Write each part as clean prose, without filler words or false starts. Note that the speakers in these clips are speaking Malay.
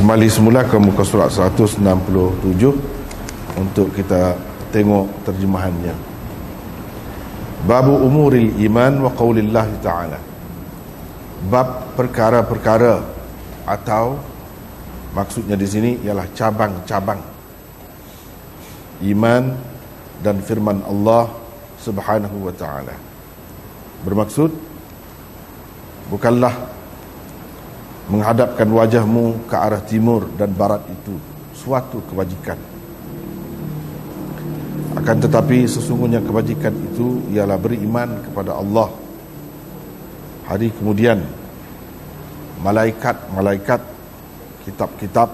kembali semula ke muka surat 167 untuk kita tengok terjemahannya. Babu umuril iman wa qaulillah ta'ala. Bab perkara-perkara, atau maksudnya di sini ialah cabang-cabang iman dan firman Allah Subhanahu wa ta'ala. Bermaksud bukanlah menghadapkan wajahmu ke arah timur dan barat itu suatu kebajikan, akan tetapi sesungguhnya kebajikan itu ialah beriman kepada Allah, hari kemudian, malaikat-malaikat, kitab-kitab,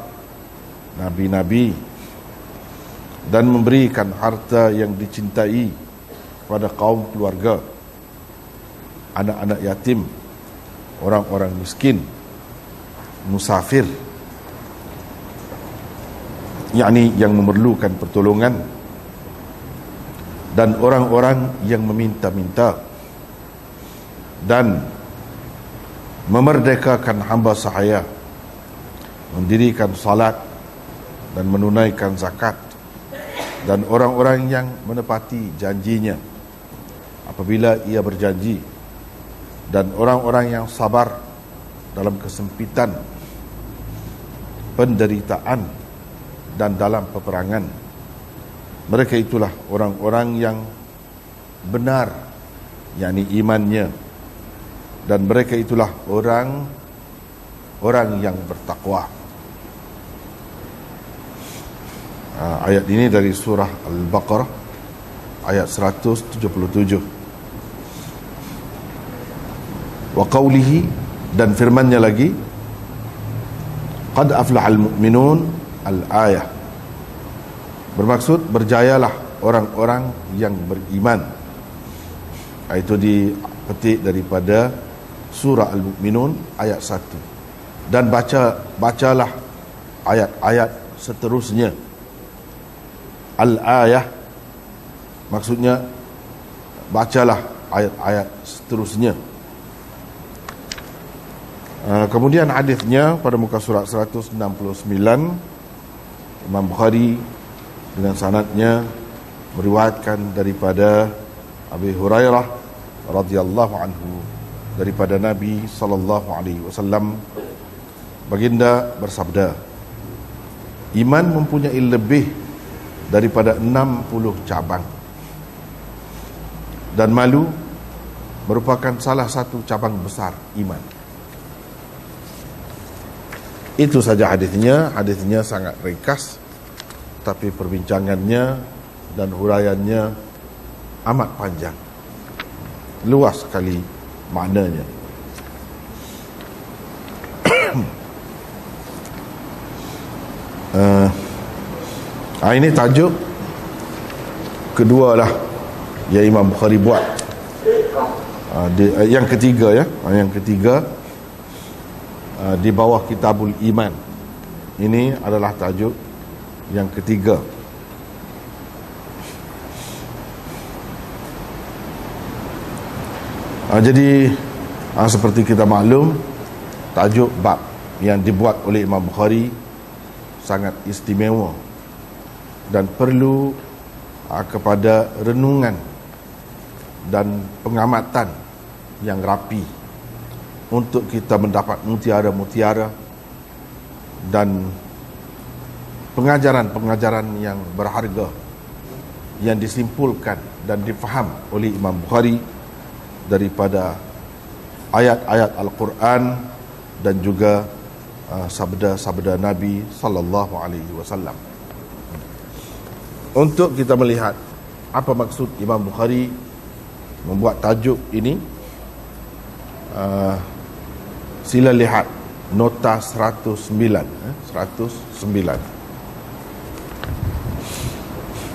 nabi-nabi, dan memberikan harta yang dicintai kepada kaum keluarga, anak-anak yatim, orang-orang miskin, musafir, yakni yang memerlukan pertolongan, dan orang-orang yang meminta-minta, dan memerdekakan hamba sahaya, mendirikan salat dan menunaikan zakat, dan orang-orang yang menepati janjinya apabila ia berjanji, dan orang-orang yang sabar dalam kesempitan, penderitaan, dan dalam peperangan. Mereka itulah orang-orang yang benar, yakni imannya, dan mereka itulah orang yang bertakwa. Ayat ini dari surah Al-Baqarah ayat 177. Wa qawlihi, dan firmannya lagi, qad aflahal mu'minun al-ayah, bermaksud berjayalah orang-orang yang beriman. Itu dipetik daripada surah Al-Mu'minun ayat 1. Dan bacalah ayat-ayat seterusnya. Al-ayah maksudnya bacalah ayat-ayat seterusnya. Kemudian hadisnya pada muka surat 169, Imam Bukhari dengan sanadnya meriwayatkan daripada Abi Hurairah radhiyallahu anhu, daripada Nabi sallallahu alaihi wasallam, baginda bersabda, iman mempunyai lebih daripada 60 cabang, dan malu merupakan salah satu cabang besar iman. Itu saja hadisnya. Hadisnya sangat ringkas, tapi perbincangannya dan huraiannya amat panjang, luas sekali maknanya. Ini tajuk kedua lah yang Imam Bukhari buat. Yang ketiga ya, yang ketiga di bawah Kitabul Iman. Ini adalah tajuk yang ketiga. Jadi seperti kita maklum, tajuk bab yang dibuat oleh Imam Bukhari sangat istimewa dan perlu kepada renungan dan pengamatan yang rapi untuk kita mendapat mutiara-mutiara dan pengajaran-pengajaran yang berharga yang disimpulkan dan difaham oleh Imam Bukhari daripada ayat-ayat Al-Quran dan juga sabda-sabda Nabi sallallahu alaihi wasallam. Untuk kita melihat apa maksud Imam Bukhari membuat tajuk ini, sila lihat nota 109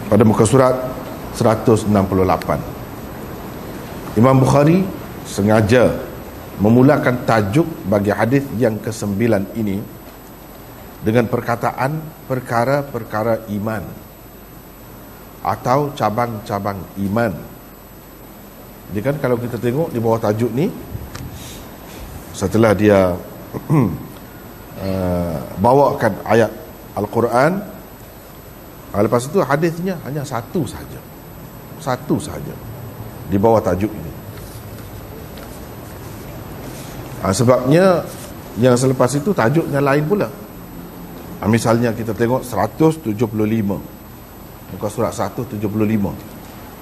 pada muka surat 168. Imam Bukhari sengaja memulakan tajuk bagi hadis yang ke-9 ini dengan perkataan perkara-perkara iman atau cabang-cabang iman. Jadi kan kalau kita tengok di bawah tajuk ni, setelah dia bawakan ayat Al-Quran, lepas itu hadisnya hanya satu saja di bawah tajuk ini. Sebabnya yang selepas itu tajuknya lain pula. Misalnya kita tengok 175, muka surat 175,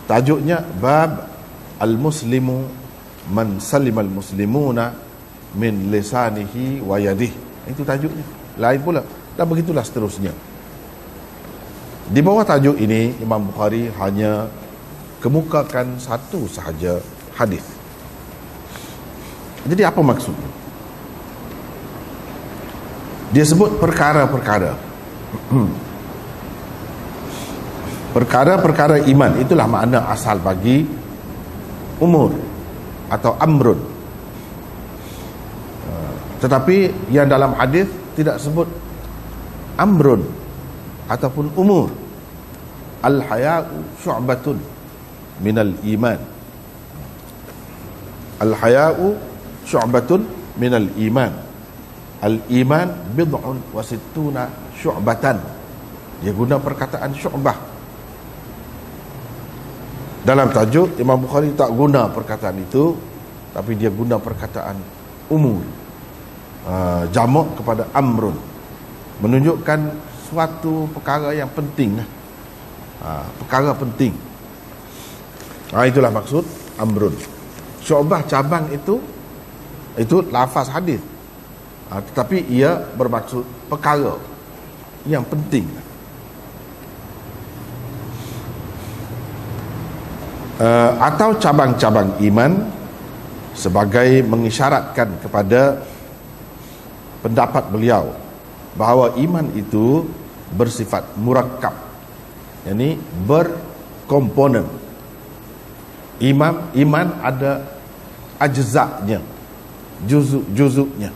tajuknya bab al-muslimu man salimal muslimuna min lisanihi wa yadihi. Itu tajuknya, lain pula. Dan begitulah seterusnya. Di bawah tajuk ini Imam Bukhari hanya kemukakan satu sahaja hadis. Jadi apa maksudnya? Dia sebut perkara-perkara perkara-perkara iman. Itulah makna asal bagi umur atau amrun. Tetapi yang dalam hadis tidak sebut amrun ataupun umur. Al-haya'u syu'batun minal iman. Al-haya'u syu'batun minal iman. Al-iman bid'un wa sittuna syu'batan. Dia guna perkataan syu'bah. Dalam tajuk Imam Bukhari tak guna perkataan itu, tapi dia guna perkataan umur, jamak kepada amrun, menunjukkan suatu perkara yang penting, perkara penting. Itulah maksud amrun. Syu'bah cabang itu lafaz hadis, tetapi ia bermaksud perkara yang penting. Atau cabang-cabang iman, sebagai mengisyaratkan kepada pendapat beliau bahawa iman itu bersifat murakkab, yakni berkomponen. Iman ada ajza'nya, juzuk-juzuknya.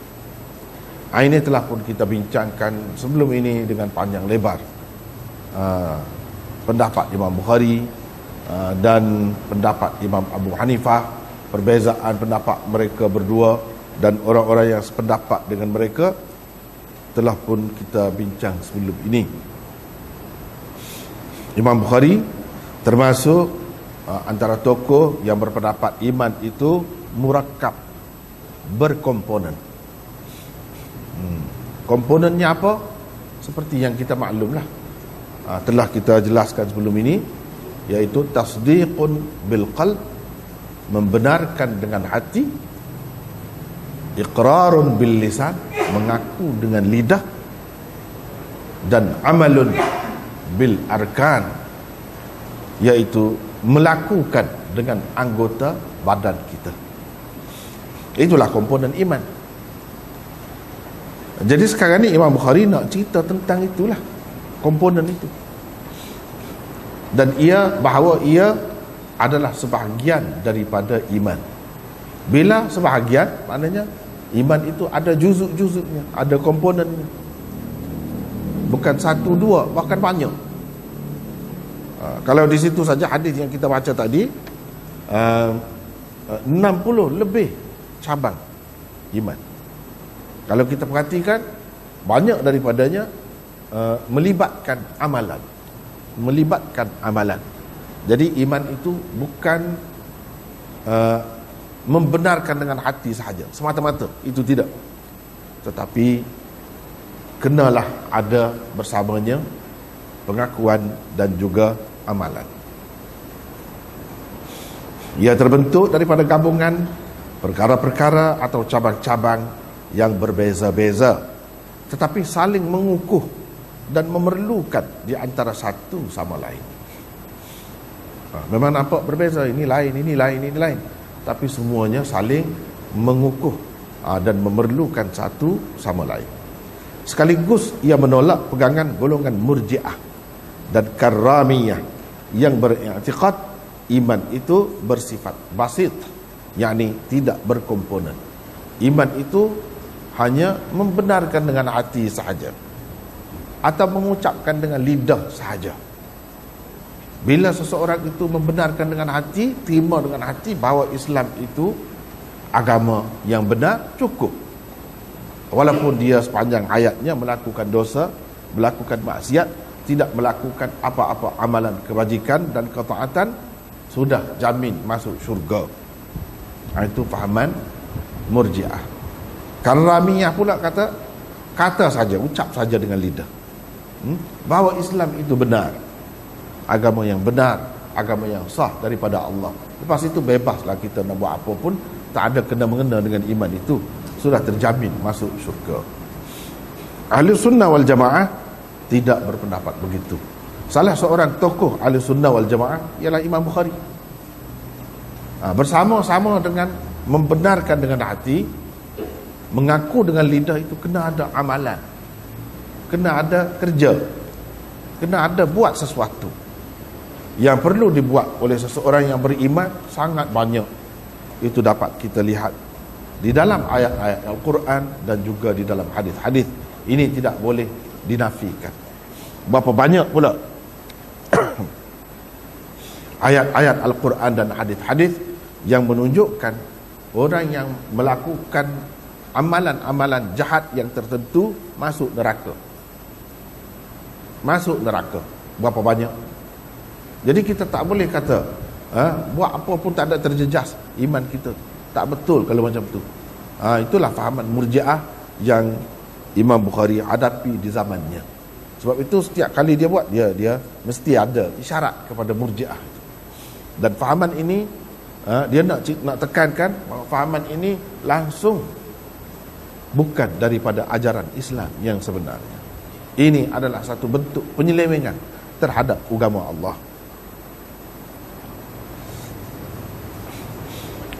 Ini telah pun kita bincangkan sebelum ini dengan panjang lebar. Pendapat Imam Bukhari dan pendapat Imam Abu Hanifah, perbezaan pendapat mereka berdua dan orang-orang yang sependapat dengan mereka telah pun kita bincang sebelum ini. Imam Bukhari termasuk antara tokoh yang berpendapat iman itu murakkab, berkomponen. Komponennya apa? Seperti yang kita maklumlah, telah kita jelaskan sebelum ini, yaitu tasdiqun bil qalb, membenarkan dengan hati, iqrarun bil lisan, mengaku dengan lidah, dan amalun bil arkan, yaitu melakukan dengan anggota badan kita. Itulah komponen iman. Jadi sekarang ni Imam Bukhari nak cerita tentang itulah, komponen itu. Dan bahawa ia adalah sebahagian daripada iman. Bila sebahagian, maknanya iman itu ada juzuk-juzuknya, ada komponennya. Bukan satu dua, bahkan banyak. Kalau di situ saja hadis yang kita baca tadi, 60 lebih cabang iman. Kalau kita perhatikan, banyak daripadanya melibatkan amalan. Jadi iman itu bukan membenarkan dengan hati sahaja, semata-mata, itu tidak. Tetapi kenalah ada bersamanya pengakuan dan juga amalan. Ia terbentuk daripada gabungan perkara-perkara atau cabang-cabang yang berbeza-beza, tetapi saling mengukuh dan memerlukan di antara satu sama lain. Memang nampak berbeza, ini lain, ini lain, ini lain, tapi semuanya saling mengukuh dan memerlukan satu sama lain. Sekaligus ia menolak pegangan golongan Murji'ah dan Karramiyah yang beriktikad iman itu bersifat basit, yakni tidak berkomponen. Iman itu hanya membenarkan dengan hati sahaja atau mengucapkan dengan lidah sahaja. Bila seseorang itu membenarkan dengan hati, terima dengan hati bahawa Islam itu agama yang benar, cukup. walaupun dia sepanjang hayatnya melakukan dosa, melakukan maksiat, tidak melakukan apa-apa amalan kebajikan dan ketaatan, sudah jamin masuk syurga. Itu fahaman Murji'ah. Karamiyah pula kata saja, ucap saja dengan lidah, bahawa Islam itu benar, agama yang benar, agama yang sah daripada Allah. Lepas itu bebaslah kita nak buat apa pun, tak ada kena-mengena dengan iman itu, sudah terjamin masuk syurga. Ahli sunnah wal jamaah tidak berpendapat begitu. Salah seorang tokoh ahli sunnah wal jamaah ialah Imam Bukhari. Bersama-sama dengan membenarkan dengan hati, mengaku dengan lidah, itu kena ada amalan, kena ada kerja, kena ada buat sesuatu. Yang perlu dibuat oleh seseorang yang beriman sangat banyak. Itu dapat kita lihat di dalam ayat-ayat Al-Quran dan juga di dalam hadis-hadis. Ini tidak boleh dinafikan. Berapa banyak pula ayat-ayat Al-Quran dan hadis-hadis yang menunjukkan orang yang melakukan amalan-amalan jahat yang tertentu masuk neraka. Masuk neraka. Berapa banyak? Jadi kita tak boleh kata buat apa pun tak ada terjejas iman kita. Tak betul kalau macam tu. Itulah fahaman Murji'ah yang Imam Bukhari hadapi di zamannya. Sebab itu setiap kali dia buat, dia mesti ada isyarat kepada Murji'ah. Dan fahaman ini dia nak tekankan bahawa fahaman ini langsung bukan daripada ajaran Islam yang sebenarnya. Ini adalah satu bentuk penyelewengan terhadap agama Allah.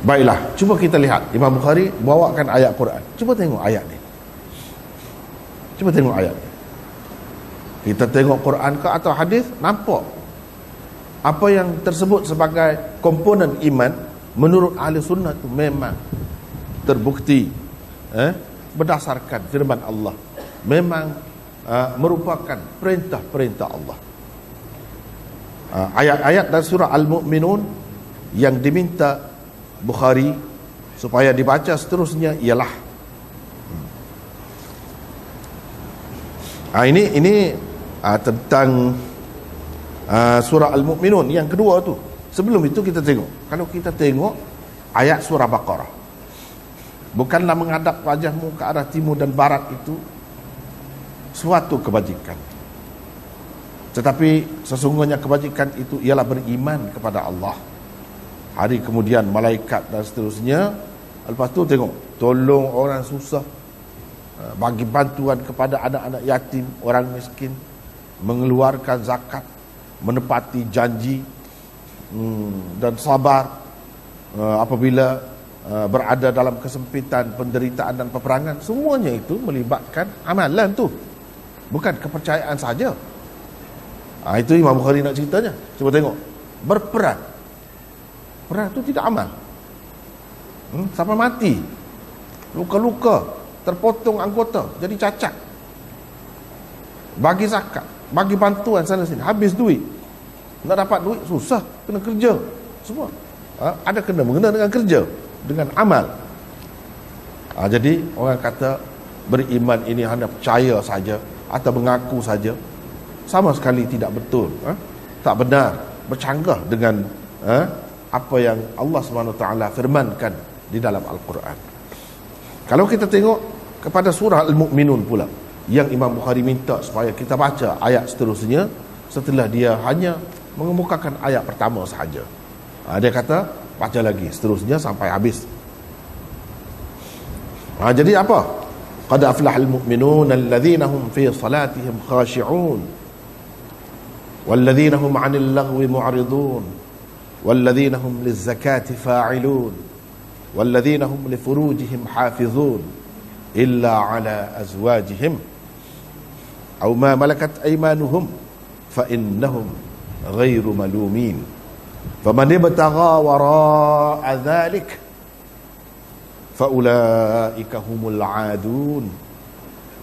Baiklah, cuba kita lihat Imam Bukhari bawakan ayat Quran. Cuba tengok ayat ni. Cuba tengok ayat ni. Kita tengok Quran ke atau hadis, nampak apa yang tersebut sebagai komponen iman menurut ahli sunnah itu memang terbukti berdasarkan firman Allah, memang merupakan perintah-perintah Allah. Ayat-ayat dan surah Al-Mu'minun yang diminta Bukhari supaya dibaca seterusnya ialah ini tentang surah Al-Mu'minun yang kedua tu. Sebelum itu kita tengok, kalau kita tengok ayat surah Baqarah, bukanlah menghadap wajahmu ke arah timur dan barat itu suatu kebajikan, tetapi sesungguhnya kebajikan itu ialah beriman kepada Allah, hari kemudian malaikat dan seterusnya. Lepas tu tengok, tolong orang susah, bagi bantuan kepada anak-anak yatim, orang miskin, mengeluarkan zakat, menepati janji, dan sabar apabila berada dalam kesempitan, penderitaan dan peperangan. Semuanya itu melibatkan amalan tu, bukan kepercayaan saja. Itu Imam Bukhari nak ceritanya. Cuba tengok, berperang, perang tu tidak amal, sampai mati, luka-luka, terpotong anggota, jadi cacat, bagi zakat, bagi bantuan sana sini, habis duit, nak dapat duit susah, kena kerja semua. Ada kena mengena dengan kerja, dengan amal. Jadi orang kata beriman ini hanya percaya saja atau mengaku saja, sama sekali tidak betul, tak benar, bercanggah dengan apa yang Allah SWT firmankan di dalam Al-Quran. Kalau kita tengok kepada surah Al-Mu'minun pula, yang Imam Bukhari minta supaya kita baca ayat seterusnya setelah dia hanya mengemukakan ayat pertama sahaja. Dia kata baca lagi seterusnya sampai habis. Jadi apa? Qad aflahal mu'minun alladhina hum fi salatihim khashi'un walladhina hum 'anil laghwi mu'ridun walladhina hum liz-zakati fa'ilun walladhina hum li furujihim hafizun illa 'ala azwajihim aw ma malakat aymanuhum fa innahum ghairu malumin faman ibtagha wara'a dhalik fa ulaika humul 'adun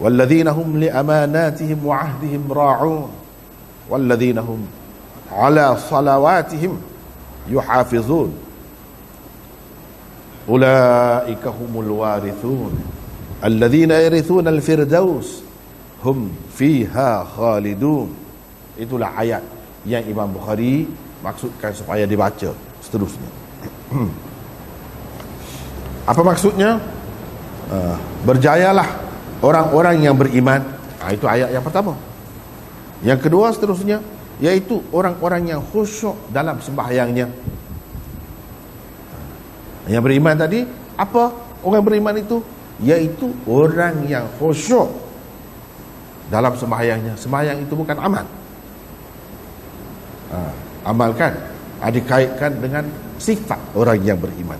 walladhina hum li amanatihim wa 'ahdihim ra'un walladhina hum 'ala salawatihim yuhafizun ulaika humul warithun alladzina yarithuna al-firdaus hum fiha khalidun. Itulah ayat yang Imam Bukhari maksudkan supaya dibaca seterusnya. Apa maksudnya? Berjayalah orang-orang yang beriman. Itu ayat yang pertama. Yang kedua seterusnya, iaitu orang-orang yang khusyuk dalam sembahyangnya. Yang beriman tadi, apa orang beriman itu? Iaitu orang yang khusyuk dalam sembahyangnya. Sembahyang itu bukan amal. Amal kan dikaitkan dengan sifat orang yang beriman.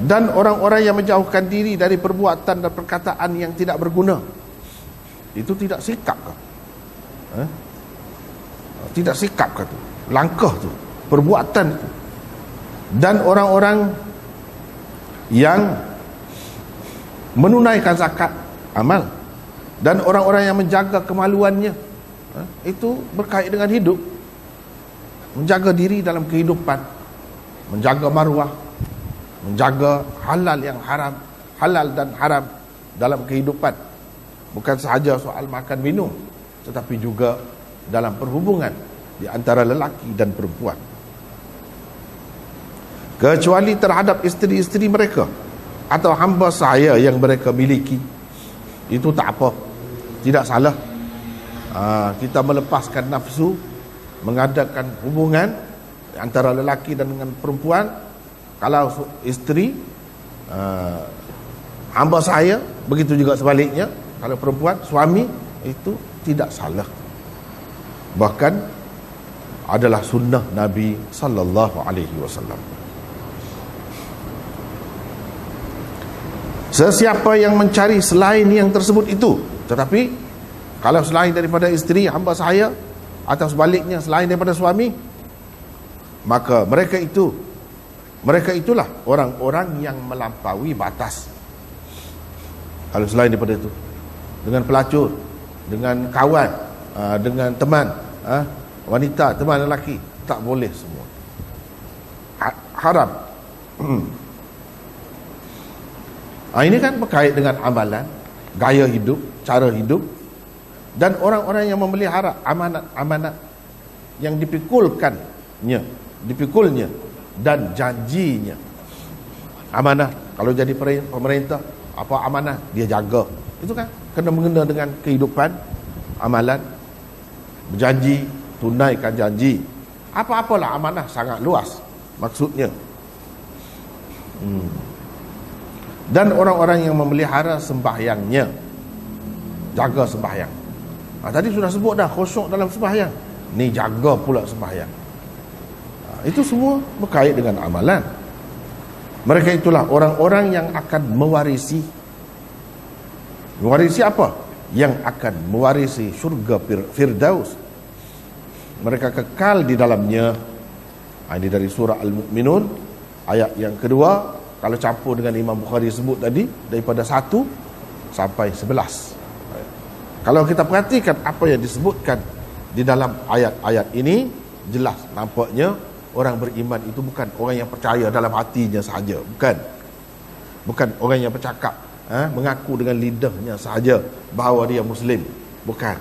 Dan orang-orang yang menjauhkan diri dari perbuatan dan perkataan yang tidak berguna. Itu tidak sikap kah? Tidak sikap kah tu? Langkah tu, perbuatan tu. Dan orang-orang yang menunaikan zakat, amal. Dan orang-orang yang menjaga kemaluannya, itu berkait dengan hidup. Menjaga diri dalam kehidupan, menjaga maruah, menjaga halal yang haram, halal dan haram dalam kehidupan. Bukan sahaja soal makan minum, tetapi juga dalam perhubungan di antara lelaki dan perempuan. Kecuali terhadap isteri-isteri mereka atau hamba sahaya yang mereka miliki. Itu tak apa, tidak salah. Kita melepaskan nafsu, mengadakan hubungan antara lelaki dan dengan perempuan. Kalau isteri hamba sahaya, begitu juga sebaliknya. Kalau perempuan, suami, itu tidak salah. Bahkan adalah sunnah Nabi sallallahu alaihi wasallam. Sesiapa yang mencari selain yang tersebut itu, tetapi kalau selain daripada isteri, hamba sahaya, atau sebaliknya selain daripada suami, maka mereka itulah orang-orang yang melampaui batas. Kalau selain daripada itu, dengan pelacur, dengan kawan, dengan teman, wanita, teman lelaki, tak boleh semua. Haram. Ini kan berkait dengan amalan, gaya hidup, cara hidup. Dan orang-orang yang memelihara amanat-amanat yang dipikulnya dan janjinya. Amanah, kalau jadi pemerintah, apa amanah dia jaga. Itu kan kena mengena dengan kehidupan, amalan, berjanji, tunaikan janji. Apa-apalah amanah sangat luas maksudnya. Dan orang-orang yang memelihara sembahyangnya, jaga sembahyang. Tadi sudah sebut dah, khusyuk dalam sembahyang. Ni jaga pula sembahyang. Itu semua berkait dengan amalan. Mereka itulah orang-orang yang akan mewarisi apa? Yang akan mewarisi syurga Firdaus. Mereka kekal di dalamnya. Ini dari surah Al-Mu'minun ayat yang kedua. Kalau campur dengan Imam Bukhari sebut tadi, daripada 1 sampai 11. Kalau kita perhatikan apa yang disebutkan di dalam ayat-ayat ini, jelas nampaknya orang beriman itu bukan orang yang percaya dalam hatinya sahaja. Bukan orang yang bercakap, mengaku dengan lidahnya sahaja bahawa dia Muslim. Bukan.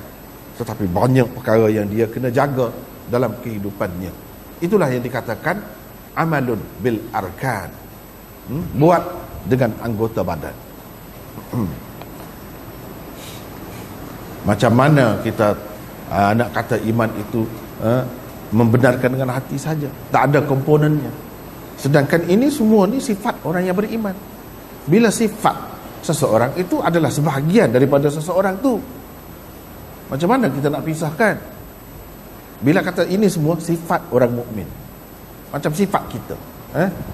Tetapi banyak perkara yang dia kena jaga dalam kehidupannya. Itulah yang dikatakan amalun bil arkan. Buat dengan anggota badan. Macam mana kita nak kata iman itu membenarkan dengan hati saja, tak ada komponennya. Sedangkan ini semua ni sifat orang yang beriman. Bila sifat seseorang itu adalah sebahagian daripada seseorang tu, macam mana kita nak pisahkan? Bila kata ini semua sifat orang mukmin, macam sifat kita,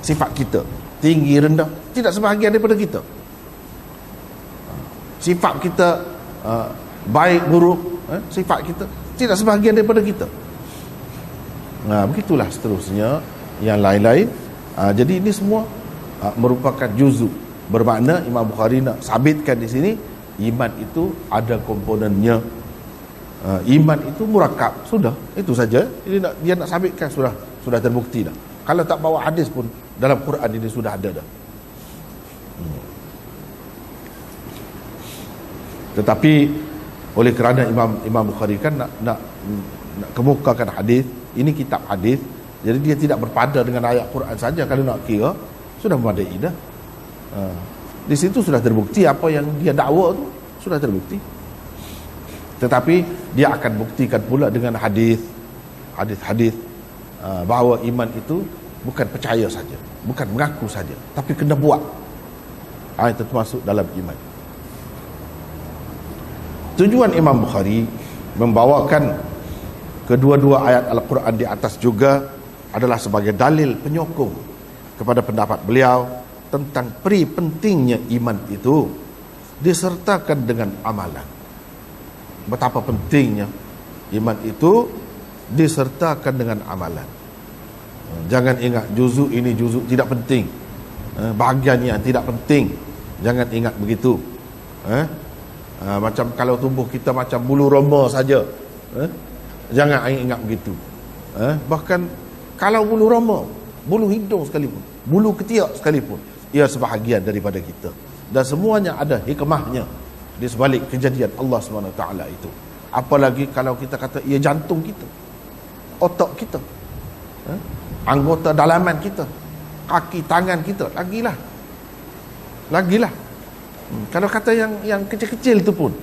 sifat kita tinggi rendah tidak sebahagian daripada kita. Sifat kita baik buruk, sifat kita tidak sebahagian daripada kita. Begitulah seterusnya yang lain-lain. Jadi ini semua merupakan juzuk. Bermakna Imam Bukhari nak sabitkan di sini iman itu ada komponennya. Iman itu murakab, sudah itu saja. Dia nak sabitkan sudah terbukti dah. Kalau tak bawa hadis pun dalam Quran ini sudah ada dah. Tetapi oleh kerana Imam Bukhari kan nak kemukakan hadis, ini kitab hadis, jadi dia tidak berpada dengan ayat Quran saja. Kalau nak kira sudah memadai dah. Di situ sudah terbukti apa yang dia dakwa tu sudah terbukti. Tetapi dia akan buktikan pula dengan hadis bahawa iman itu bukan percaya saja, bukan mengaku saja, tapi kena buat. Itu termasuk dalam iman. Tujuan Imam Bukhari membawakan kedua-dua ayat Al-Quran di atas juga adalah sebagai dalil penyokong kepada pendapat beliau tentang pentingnya iman itu disertakan dengan amalan. Betapa pentingnya iman itu disertakan dengan amalan. Jangan ingat juzuk ini juzuk tidak penting, bahagian yang tidak penting, jangan ingat begitu. Macam kalau tubuh kita macam bulu roma saja, jangan ingat begitu. Bahkan kalau bulu roma, bulu hidung sekalipun, bulu ketiak sekalipun, ia sebahagian daripada kita, dan semuanya ada hikmahnya di sebalik kejadian Allah SWT itu. Apalagi kalau kita kata ia jantung kita, otak kita, anggota dalaman kita, kaki tangan kita, lagilah. Kalau kata yang kecil-kecil itu pun,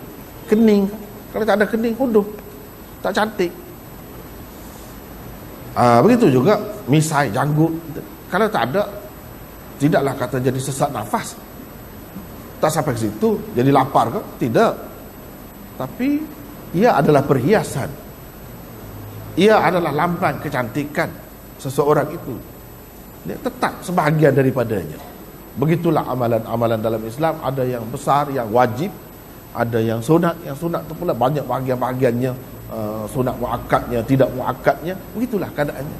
kening, kalau tak ada kening, huduh, tak cantik. Begitu juga misai, janggut, kalau tak ada, tidaklah kata jadi sesak nafas. Tak sampai ke situ jadi lapar ke? Tidak. Tapi ia adalah perhiasan, ia adalah lambang kecantikan seseorang itu. Dia tetap sebahagian daripadanya. Begitulah amalan-amalan dalam Islam, ada yang besar, yang wajib, ada yang sunat. Yang sunat itu pula banyak bahagian-bahagiannya, sunat muakkadnya, tidak muakkadnya. Begitulah keadaannya.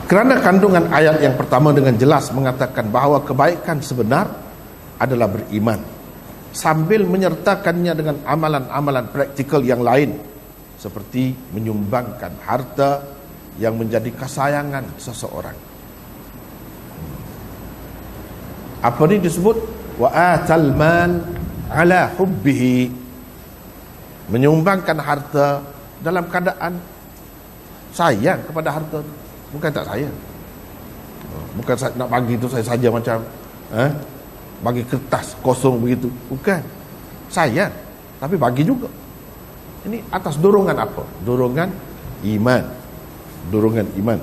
Kerana kandungan ayat yang pertama dengan jelas mengatakan bahawa kebaikan sebenar adalah beriman, sambil menyertakannya dengan amalan-amalan praktikal yang lain, seperti menyumbangkan harta yang menjadi kesayangan seseorang. Apa ini disebut? Wa atal mal ala hubbihi. Menyumbangkan harta dalam keadaan sayang kepada harta. Bukan tak sayang. Bukan nak bagi itu saya saja macam bagi kertas kosong begitu. Bukan. Sayang, tapi bagi juga. Ini atas dorongan apa? Dorongan iman. Dorongan iman.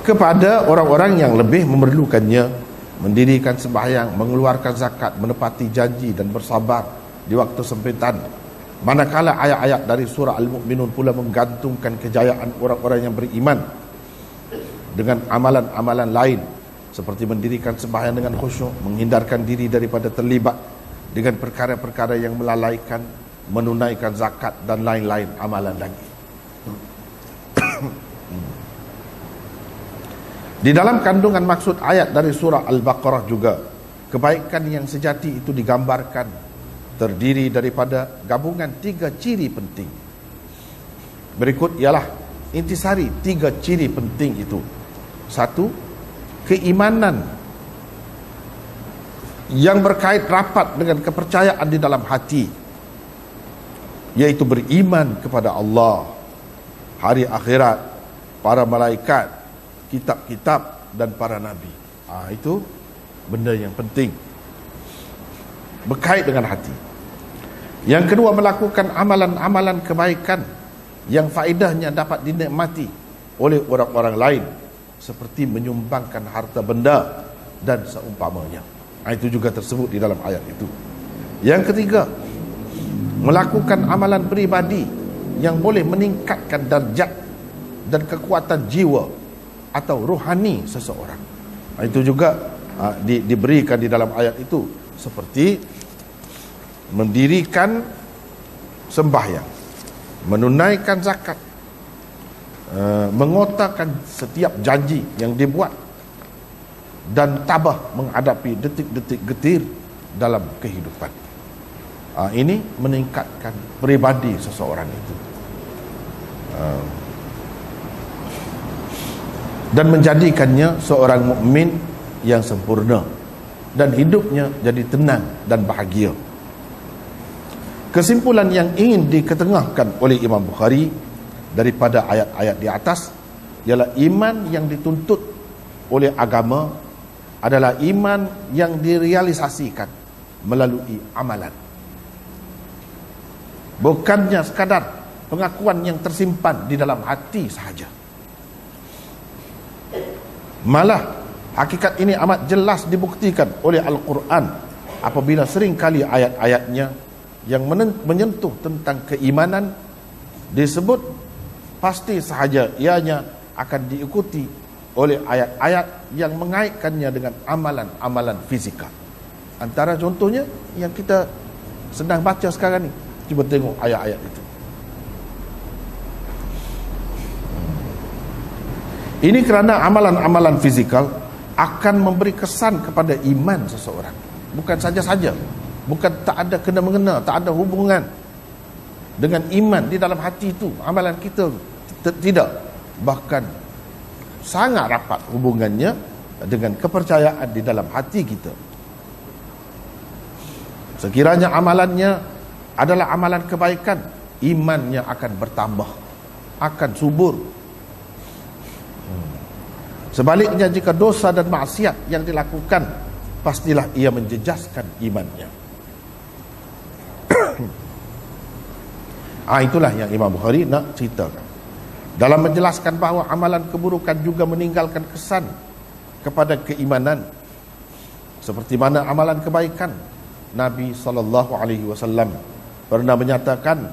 Kepada orang-orang yang lebih memerlukannya, mendirikan sembahyang, mengeluarkan zakat, menepati janji dan bersabar di waktu sempitan. Manakala ayat-ayat dari surah Al-Mu'minun pula menggantungkan kejayaan orang-orang yang beriman dengan amalan-amalan lain, seperti mendirikan sembahyang dengan khusyuk, menghindarkan diri daripada terlibat dengan perkara-perkara yang melalaikan, menunaikan zakat dan lain-lain amalan lagi. Di dalam kandungan maksud ayat dari surah Al-Baqarah juga, kebaikan yang sejati itu digambarkan terdiri daripada gabungan 3 ciri penting. Berikut ialah intisari 3 ciri penting itu. 1. Keimanan yang berkait rapat dengan kepercayaan di dalam hati, yaitu beriman kepada Allah, hari akhirat, para malaikat, kitab-kitab dan para nabi. Itu benda yang penting, berkait dengan hati. Yang kedua, melakukan amalan-amalan kebaikan yang faedahnya dapat dinikmati oleh orang-orang lain, seperti menyumbangkan harta benda dan seumpamanya. Itu juga tersebut di dalam ayat itu. Yang ketiga, melakukan amalan peribadi yang boleh meningkatkan darjat dan kekuatan jiwa atau rohani seseorang. Itu juga diberikan di dalam ayat itu, seperti mendirikan sembahyang, menunaikan zakat, mengotakkan setiap janji yang dibuat, dan tabah menghadapi detik-detik getir dalam kehidupan. Ini meningkatkan peribadi seseorang itu, dan menjadikannya seorang mukmin yang sempurna dan hidupnya jadi tenang dan bahagia. Kesimpulan yang ingin diketengahkan oleh Imam Bukhari daripada ayat-ayat di atas ialah iman yang dituntut oleh agama adalah iman yang direalisasikan melalui amalan, bukannya sekadar pengakuan yang tersimpan di dalam hati sahaja. Malah hakikat ini amat jelas dibuktikan oleh Al-Quran apabila seringkali ayat-ayatnya yang menyentuh tentang keimanan disebut, pasti sahaja ianya akan diikuti oleh ayat-ayat yang mengaitkannya dengan amalan-amalan fizikal. Antara contohnya yang kita sedang baca sekarang ni, cuba tengok ayat-ayat itu. Ini kerana amalan-amalan fizikal akan memberi kesan kepada iman seseorang. Bukan saja-saja, bukan tak ada kena-mengena, tak ada hubungan dengan iman di dalam hati itu, amalan kita tidak, bahkan sangat rapat hubungannya dengan kepercayaan di dalam hati kita. Sekiranya amalannya adalah amalan kebaikan, imannya akan bertambah, akan subur. Sebaliknya, jika dosa dan maksiat yang dilakukan, pastilah ia menjejaskan imannya. Itulah yang Imam Bukhari nak ceritakan dalam menjelaskan bahawa amalan keburukan juga meninggalkan kesan kepada keimanan seperti mana amalan kebaikan. Nabi SAW pernah menyatakan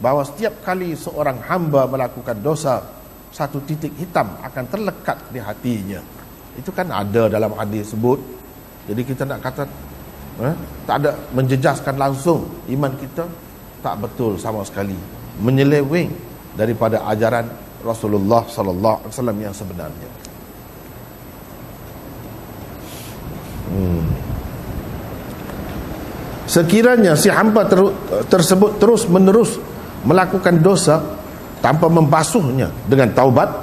bahawa setiap kali seorang hamba melakukan dosa, satu titik hitam akan terlekat di hatinya. Itu kan ada dalam hadis sebut. Jadi kita nak kata tak ada menjejaskan langsung iman kita, tak betul sama sekali, menyeleweng daripada ajaran Rasulullah sallallahu alaihi wasallam yang sebenarnya. Sekiranya si hamba tersebut terus menerus melakukan dosa tanpa membasuhnya dengan taubat,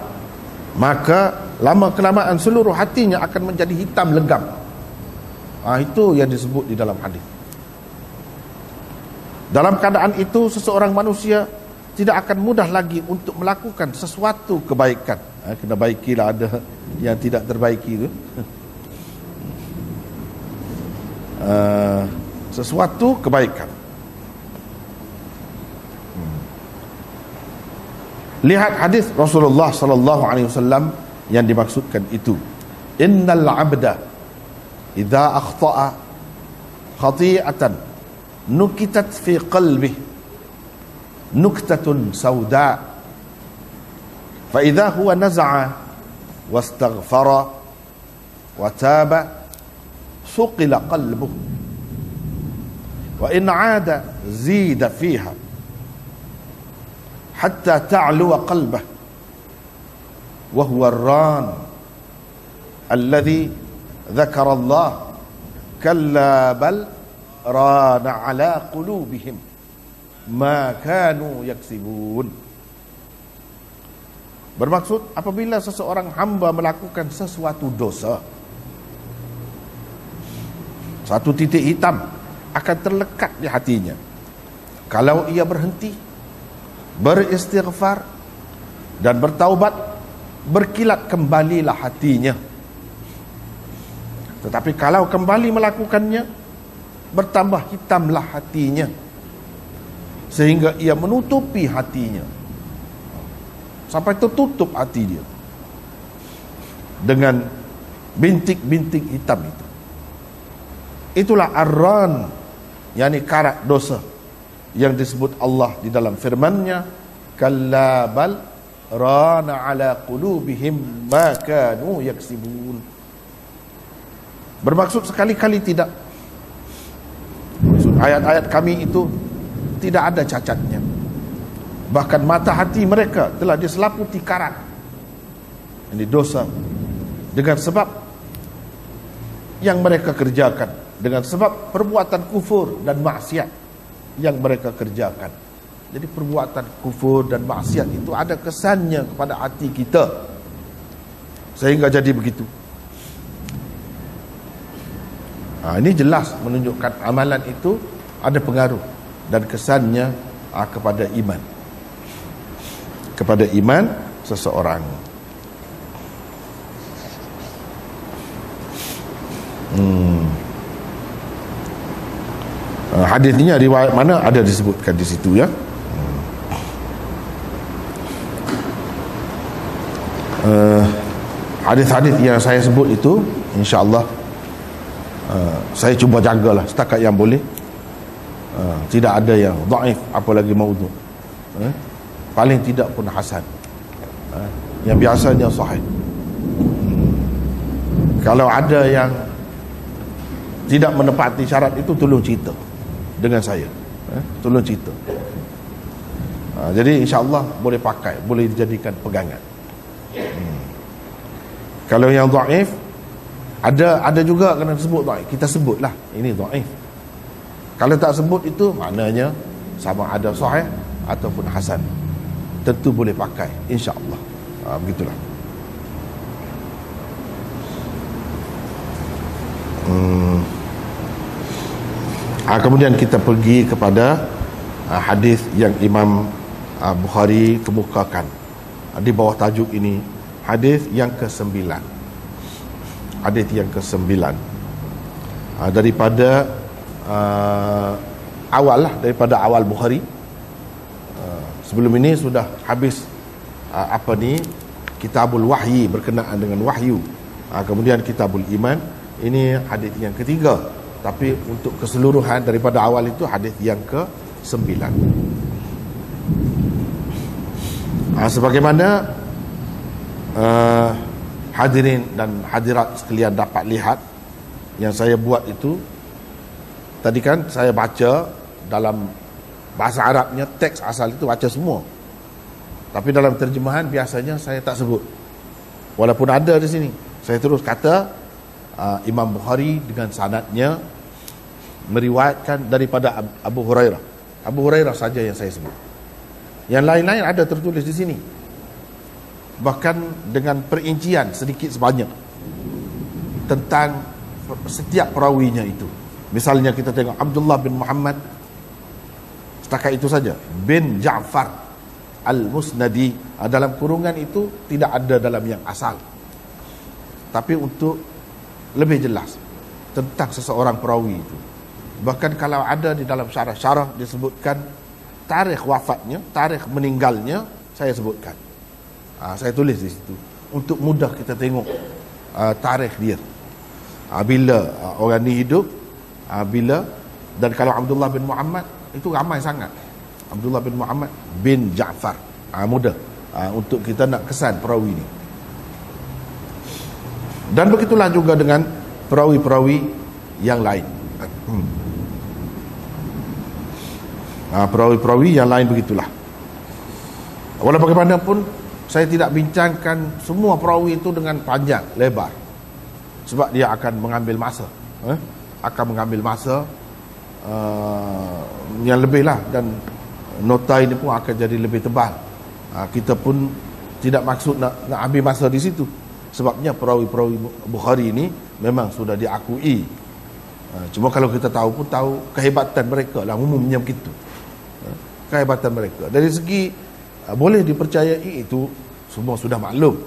maka lama kelamaan seluruh hatinya akan menjadi hitam legam. Itu yang disebut di dalam hadis. Dalam keadaan itu, seseorang manusia tidak akan mudah lagi untuk melakukan sesuatu kebaikan. Kena baikilah ada yang tidak terbaiki tu. Sesuatu kebaikan. Lihat hadis Rasulullah sallallahu alaihi wasallam yang dimaksudkan itu. Innal 'abda idza akhta'a khati'atan nukitat fi qalbihi nuktatun sauda fa idza huwa naza'a wastaghfara wa taba suqila qalbuhu wa in 'ada zida fiha hatta ta'lu qalbah wa huwa ar-ran alladhi dzakara Allah kalla bal rana ala qulubihim ma kanu yaksibun. Bermaksud, apabila seseorang hamba melakukan sesuatu dosa, satu titik hitam akan terlekat di hatinya. Kalau ia berhenti, beristighfar dan bertaubat, berkilat kembalilah hatinya. Tetapi kalau kembali melakukannya, bertambah hitamlah hatinya, sehingga ia menutupi hatinya sampai tertutup hati dia dengan bintik-bintik hitam itu. Itulah ar-ran, yakni karat dosa yang disebut Allah di dalam firman-Nya, kalla bal rana ala qulubihim ma kanu yaksibun. Bermaksud sekali-kali tidak, maksud ayat-ayat kami itu tidak ada cacatnya. Bahkan mata hati mereka telah diselaputi karat, ini dosa, dengan sebab yang mereka kerjakan, dengan sebab perbuatan kufur dan maksiat. yang mereka kerjakan. Jadi perbuatan kufur dan maksiat itu ada kesannya kepada hati kita, sehingga jadi begitu. Ini jelas menunjukkan amalan itu ada pengaruh dan kesannya kepada iman, kepada iman seseorang. Hadis ini riwayat mana ada disebutkan di situ ya. Hadis-hadis yang saya sebut itu insya-Allah saya cuba jagalah setakat yang boleh. Tidak ada yang dhaif apalagi maudhu. Paling tidak pun hasan. Yang biasanya sahih. Kalau ada yang tidak menepati syarat itu, tolong cerita dengan saya. Tolong cerita. Jadi insya-Allah boleh pakai, boleh dijadikan pegangan. Kalau yang dhaif, ada juga kena sebut dhaif, kita sebutlah ini dhaif. Kalau tak sebut itu maknanya sama ada sahih ataupun hasan. Tentu boleh pakai insya-Allah. Begitulah. Kemudian kita pergi kepada hadis yang Imam Bukhari kemukakan di bawah tajuk ini, hadis yang ke-9. Hadis yang ke-9 daripada awal lah, daripada awal Bukhari. Sebelum ini sudah habis Kitabul Wahyi, berkenaan dengan wahyu. Kemudian Kitabul Iman, ini hadis yang ketiga. Tapi untuk keseluruhan daripada awal itu hadis yang ke-9. Sebagaimana hadirin dan hadirat sekalian dapat lihat, yang saya buat itu tadi kan saya baca dalam bahasa Arabnya, teks asal itu baca semua. Tapi dalam terjemahan biasanya saya tak sebut, walaupun ada di sini. Saya terus kata Imam Bukhari dengan sanadnya meriwayatkan daripada Abu Hurairah. Abu Hurairah saja yang saya sebut. Yang lain-lain ada tertulis di sini, bahkan dengan perincian sedikit sebanyak tentang setiap perawinya itu. Misalnya kita tengok Abdullah bin Muhammad, setakat itu saja, bin Ja'far Al-Musnadi. Dalam kurungan itu tidak ada dalam yang asal. Tapi untuk lebih jelas tentang seseorang perawi itu, bahkan kalau ada di dalam syarah-syarah disebutkan tarikh wafatnya, tarikh meninggalnya, saya sebutkan. Saya tulis di situ untuk mudah kita tengok tarikh dia, bila orang ni hidup, bila. Dan kalau Abdullah bin Muhammad itu ramai sangat. Abdullah bin Muhammad bin Ja'far, mudah untuk kita nak kesan perawi ni. Dan begitulah juga dengan perawi-perawi yang lain. Perawi-perawi yang lain begitulah. Walau bagaimanapun, saya tidak bincangkan semua perawi itu dengan panjang lebar, sebab dia akan mengambil masa, yang lebih lah, dan nota ini pun akan jadi lebih tebal. Kita pun tidak maksud nak ambil masa di situ, sebabnya perawi-perawi Bukhari ini memang sudah diakui. Cuma kalau kita tahu pun tahu kehebatan mereka lah, umumnya begitu. Kehebatan mereka dari segi boleh dipercayai itu semua sudah maklum.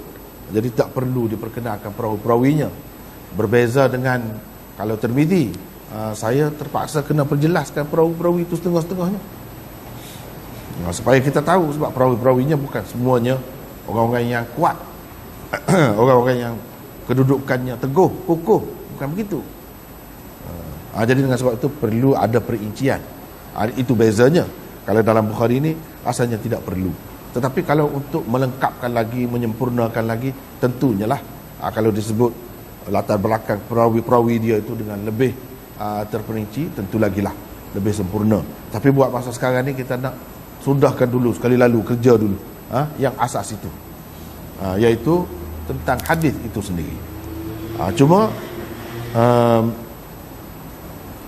Jadi tak perlu diperkenalkan perawi-perawinya. Berbeza dengan kalau Tirmizi, saya terpaksa kena perjelaskan perawi-perawi itu setengah-setengahnya, supaya kita tahu, sebab perawi-perawinya bukan semuanya orang-orang yang kuat, orang-orang yang kedudukannya teguh, kukuh, bukan begitu. Jadi dengan sebab itu perlu ada perincian. Itu bezanya. Kalau dalam Bukhari ini asalnya tidak perlu. Tetapi kalau untuk melengkapkan lagi, menyempurnakan lagi, tentunya lah kalau disebut latar belakang perawi-perawi dia itu dengan lebih terperinci, tentu lagi lah lebih sempurna. Tapi buat masa sekarang ni kita nak sudahkan dulu, sekali lalu kerja dulu yang asas itu, iaitu tentang hadis itu sendiri. Cuma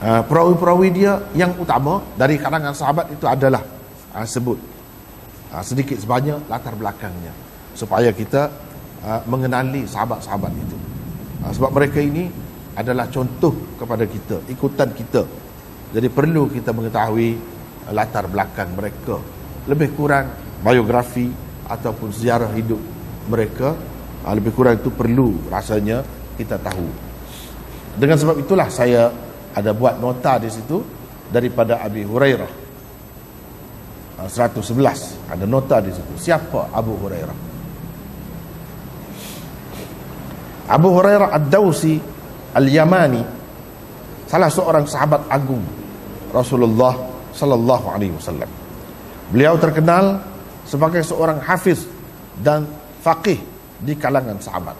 Perawi-perawi dia yang utama dari kalangan sahabat itu adalah sebut sedikit sebanyak latar belakangnya supaya kita mengenali sahabat-sahabat itu. Sebab mereka ini adalah contoh kepada kita, ikutan kita. Jadi perlu kita mengetahui latar belakang mereka, lebih kurang biografi ataupun sejarah hidup mereka. Lebih kurang itu perlu rasanya kita tahu. Dengan sebab itulah saya ada buat nota di situ daripada Abi Hurairah 111, ada nota di situ. Siapa Abu Hurairah? Abu Hurairah Ad-Dawsi Al-Yamani, salah seorang sahabat agung Rasulullah sallallahu alaihi wasallam. Beliau terkenal sebagai seorang hafiz dan faqih di kalangan sahabat.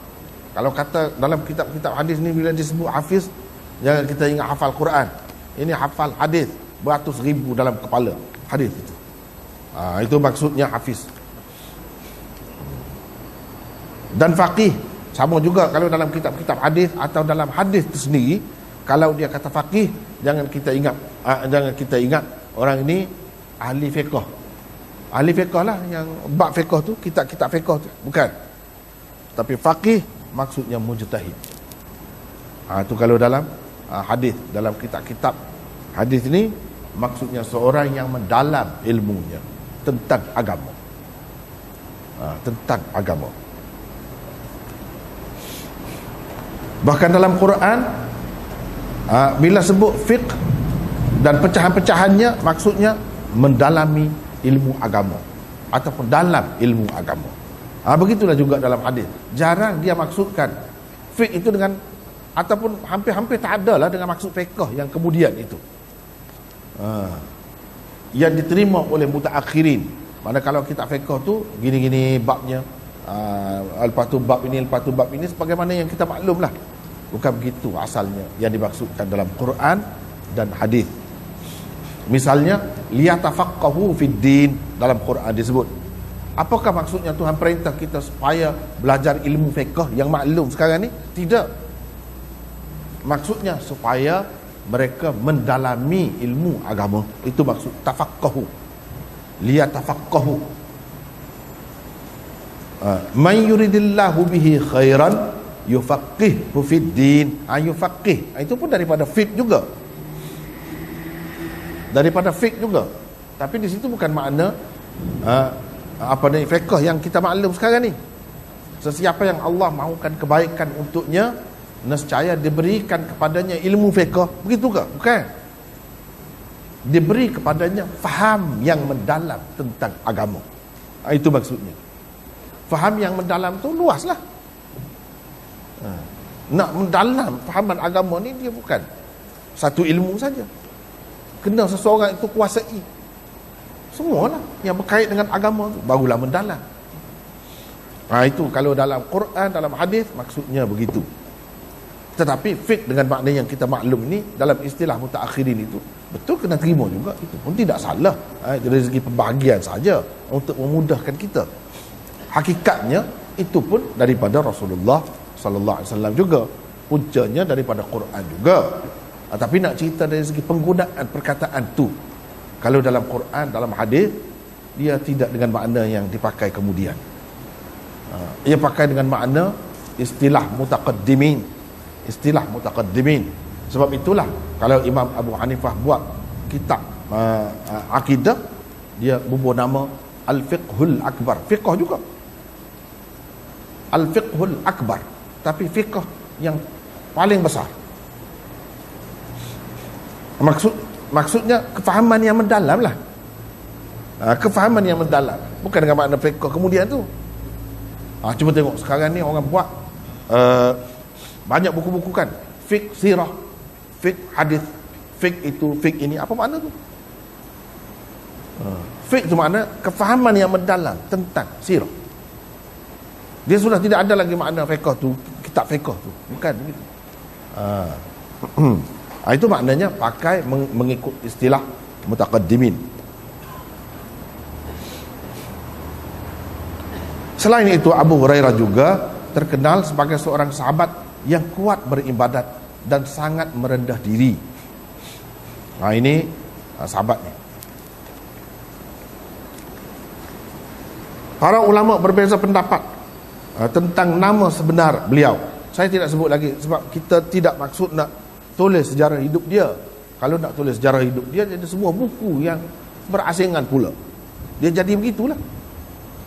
Kalau kata dalam kitab-kitab hadis ni, bila disebut hafiz, jangan kita ingat hafal Quran. Ini hafal hadis beratus ribu dalam kepala hadis itu. Itu maksudnya hafiz. Dan faqih sama juga kalau dalam kitab-kitab hadis atau dalam hadis itu sendiri. Kalau dia kata faqih, jangan kita ingat orang ini ahli fiqh. Ahli fiqh lah, yang bab fiqh tu, kitab-kitab fiqh tu, bukan. Tapi faqih maksudnya mujtahid. Itu kalau dalam hadis, dalam kitab-kitab hadis ni maksudnya seorang yang mendalam ilmunya tentang agama. Tentang agama. Bahkan dalam Quran bila sebut fiqh dan pecahan-pecahannya, maksudnya mendalami ilmu agama ataupun dalam ilmu agama. Begitulah juga dalam hadis. Jarang dia maksudkan fiqh itu dengan, ataupun hampir-hampir tak ada lah dengan maksud fiqh yang kemudian itu. Yang diterima oleh mutaakhirin. Mana kalau kitab fiqh tu gini-gini babnya, lepas tu bab ini, lepas tu bab ini, sebagaimana yang kita maklum lah. Bukan begitu asalnya yang dimaksudkan dalam Quran dan hadis. Misalnya liyatafaqahu fid din, dalam Quran disebut. Apakah maksudnya Tuhan perintah kita supaya belajar ilmu fiqh yang maklum sekarang ni? Tidak. Maksudnya supaya mereka mendalami ilmu agama. Itu maksud tafaqahu. Liyatafaqahu. Man yuridillahu bihi khairan yufaqihu fid din. Yufaqih, itu pun daripada fiqh juga. Daripada fiqh juga. Tapi di situ bukan makna fiqh yang kita maklum sekarang ni. Sesiapa yang Allah mahukan kebaikan untuknya, nescaya diberikan kepadanya ilmu fiqh. Begitu ke? Bukan. Diberi kepadanya faham yang mendalam tentang agama. Itu maksudnya. Faham yang mendalam tu luaslah. Nak mendalam fahaman agama ni, dia bukan satu ilmu saja. Kena seseorang itu kuasai semualah yang berkait dengan agama tu, barulah mendalam. Itu kalau dalam Quran, dalam hadis, maksudnya begitu. Tetapi fiqh dengan makna yang kita maklum ni, dalam istilah mutaakhirin itu, betul kena terima juga. Itu pun tidak salah. Dari segi pembahagian saja untuk memudahkan kita. Hakikatnya itu pun daripada Rasulullah sallallahu alaihi wasallam juga. Puncanya daripada Quran juga. Tapi nak cerita dari segi penggunaan perkataan tu, kalau dalam Quran, dalam hadis, dia tidak dengan makna yang dipakai kemudian. Ia pakai dengan makna istilah mutaqaddimin. Istilah mutaqaddimin. Sebab itulah kalau Imam Abu Hanifah buat kitab akidah, dia bubuh nama Al-Fiqhul Akbar. Fiqh juga. Al-Fiqhul Akbar. Tapi fiqh yang paling besar. Maksudnya kefahaman yang mendalam lah. Kefahaman yang mendalam. Bukan dengan makna fiqh kemudian tu. Cuba tengok sekarang ni orang buat banyak buku-buku kan. Fiqh sirah, fiqh hadis, fiqh itu, fiqh ini. Apa makna tu? Fiqh tu makna kefahaman yang mendalam tentang sirah. Dia sudah tidak ada lagi makna fiqh tu, kitab fiqh tu. Bukan begitu. Itu maknanya pakai mengikut istilah mutaqaddimin. Selain itu, Abu Hurairah juga terkenal sebagai seorang sahabat yang kuat beribadat dan sangat merendah diri. Ini sahabat ni. Para ulama berbeza pendapat tentang nama sebenar beliau. Saya tidak sebut lagi sebab kita tidak maksud nak tulis sejarah hidup dia. Kalau nak tulis sejarah hidup dia, jadi semua buku yang berasingan pula. Dia jadi begitulah.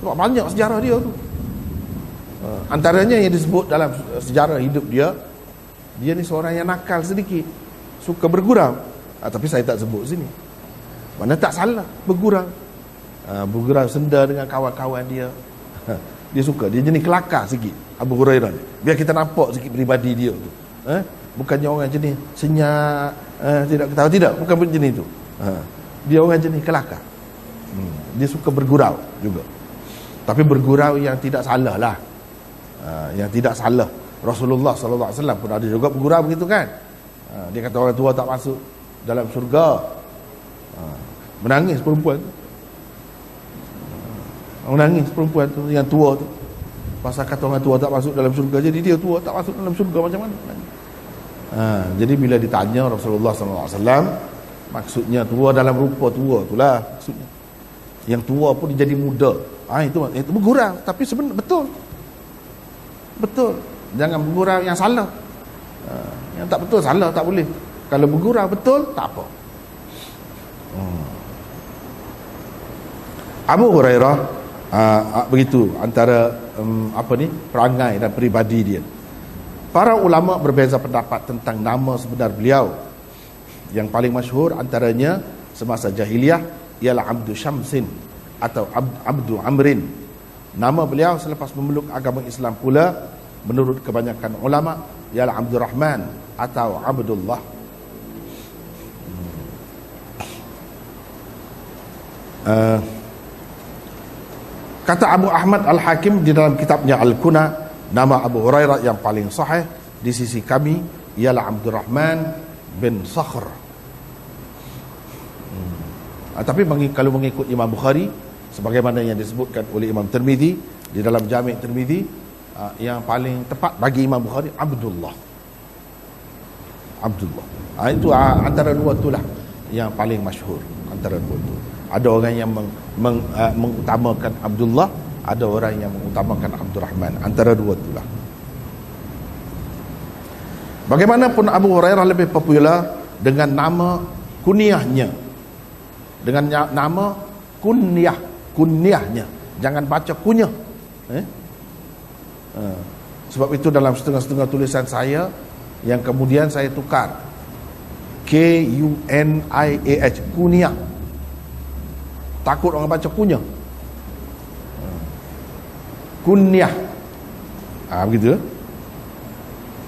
Sebab banyak sejarah dia tu. Antaranya yang disebut dalam sejarah hidup dia, dia ni seorang yang nakal sedikit, suka bergurau. Tapi saya tak sebut sini. Mana tak salah bergurau. Bergurau senda dengan kawan-kawan dia. Dia suka, dia jenis kelakar sikit, Abu Hurairah ni. Biar kita nampak sikit peribadi dia tu. Bukannya orang jenis senyap, tidak ketawa, tidak, bukan jenis tu. Dia orang jenis kelakar. Dia suka bergurau juga. Tapi bergurau yang tidak salah lah. Yang tidak salah. Rasulullah SAW pun ada juga bergurau begitu kan. Dia kata orang tua tak masuk dalam syurga. Menangis perempuan tu. Menangis perempuan tu, yang tua tu. Pasal kata orang tua tak masuk dalam syurga, jadi dia tua tak masuk dalam syurga macam mana? Jadi bila ditanya Rasulullah SAW, maksudnya tua dalam rupa tua itulah maksudnya. Yang tua pun dia jadi muda. Itu bergurau, tapi sebenarnya betul. Jangan bergurau yang salah. Yang tak betul salah, tak boleh. Kalau bergurau betul, tak apa. Abu Hurairah begitu antara perangai dan peribadi dia. Para ulama berbeza pendapat tentang nama sebenar beliau. Yang paling masyhur antaranya semasa jahiliyah ialah Abdu Syamsin atau Abdu Amrin. Nama beliau selepas memeluk agama Islam pula menurut kebanyakan ulama ialah Abdul Rahman atau Abdullah. Kata Abu Ahmad Al-Hakim di dalam kitabnya Al-Kuna, nama Abu Hurairah yang paling sahih di sisi kami ialah Abdurrahman bin Sakhr. Tapi kalau mengikut Imam Bukhari, sebagaimana yang disebutkan oleh Imam Tirmizi di dalam Jami' Tirmizi, yang paling tepat bagi Imam Bukhari Abdullah. Itu antara dua itulah yang paling masyhur, antara dua itu. Ada orang yang mengutamakan Abdullah, ada orang yang mengutamakan Abdurrahman. Antara dua itulah. Bagaimanapun Abu Hurairah lebih popular dengan nama kunyahnya. Dengan nama kunyahnya. Jangan baca kunyah. Sebab itu dalam setengah-setengah tulisan saya yang kemudian saya tukar K-U-N-I-A-H, kunyah. Takut orang baca kunyah. Kunyah. Begitu.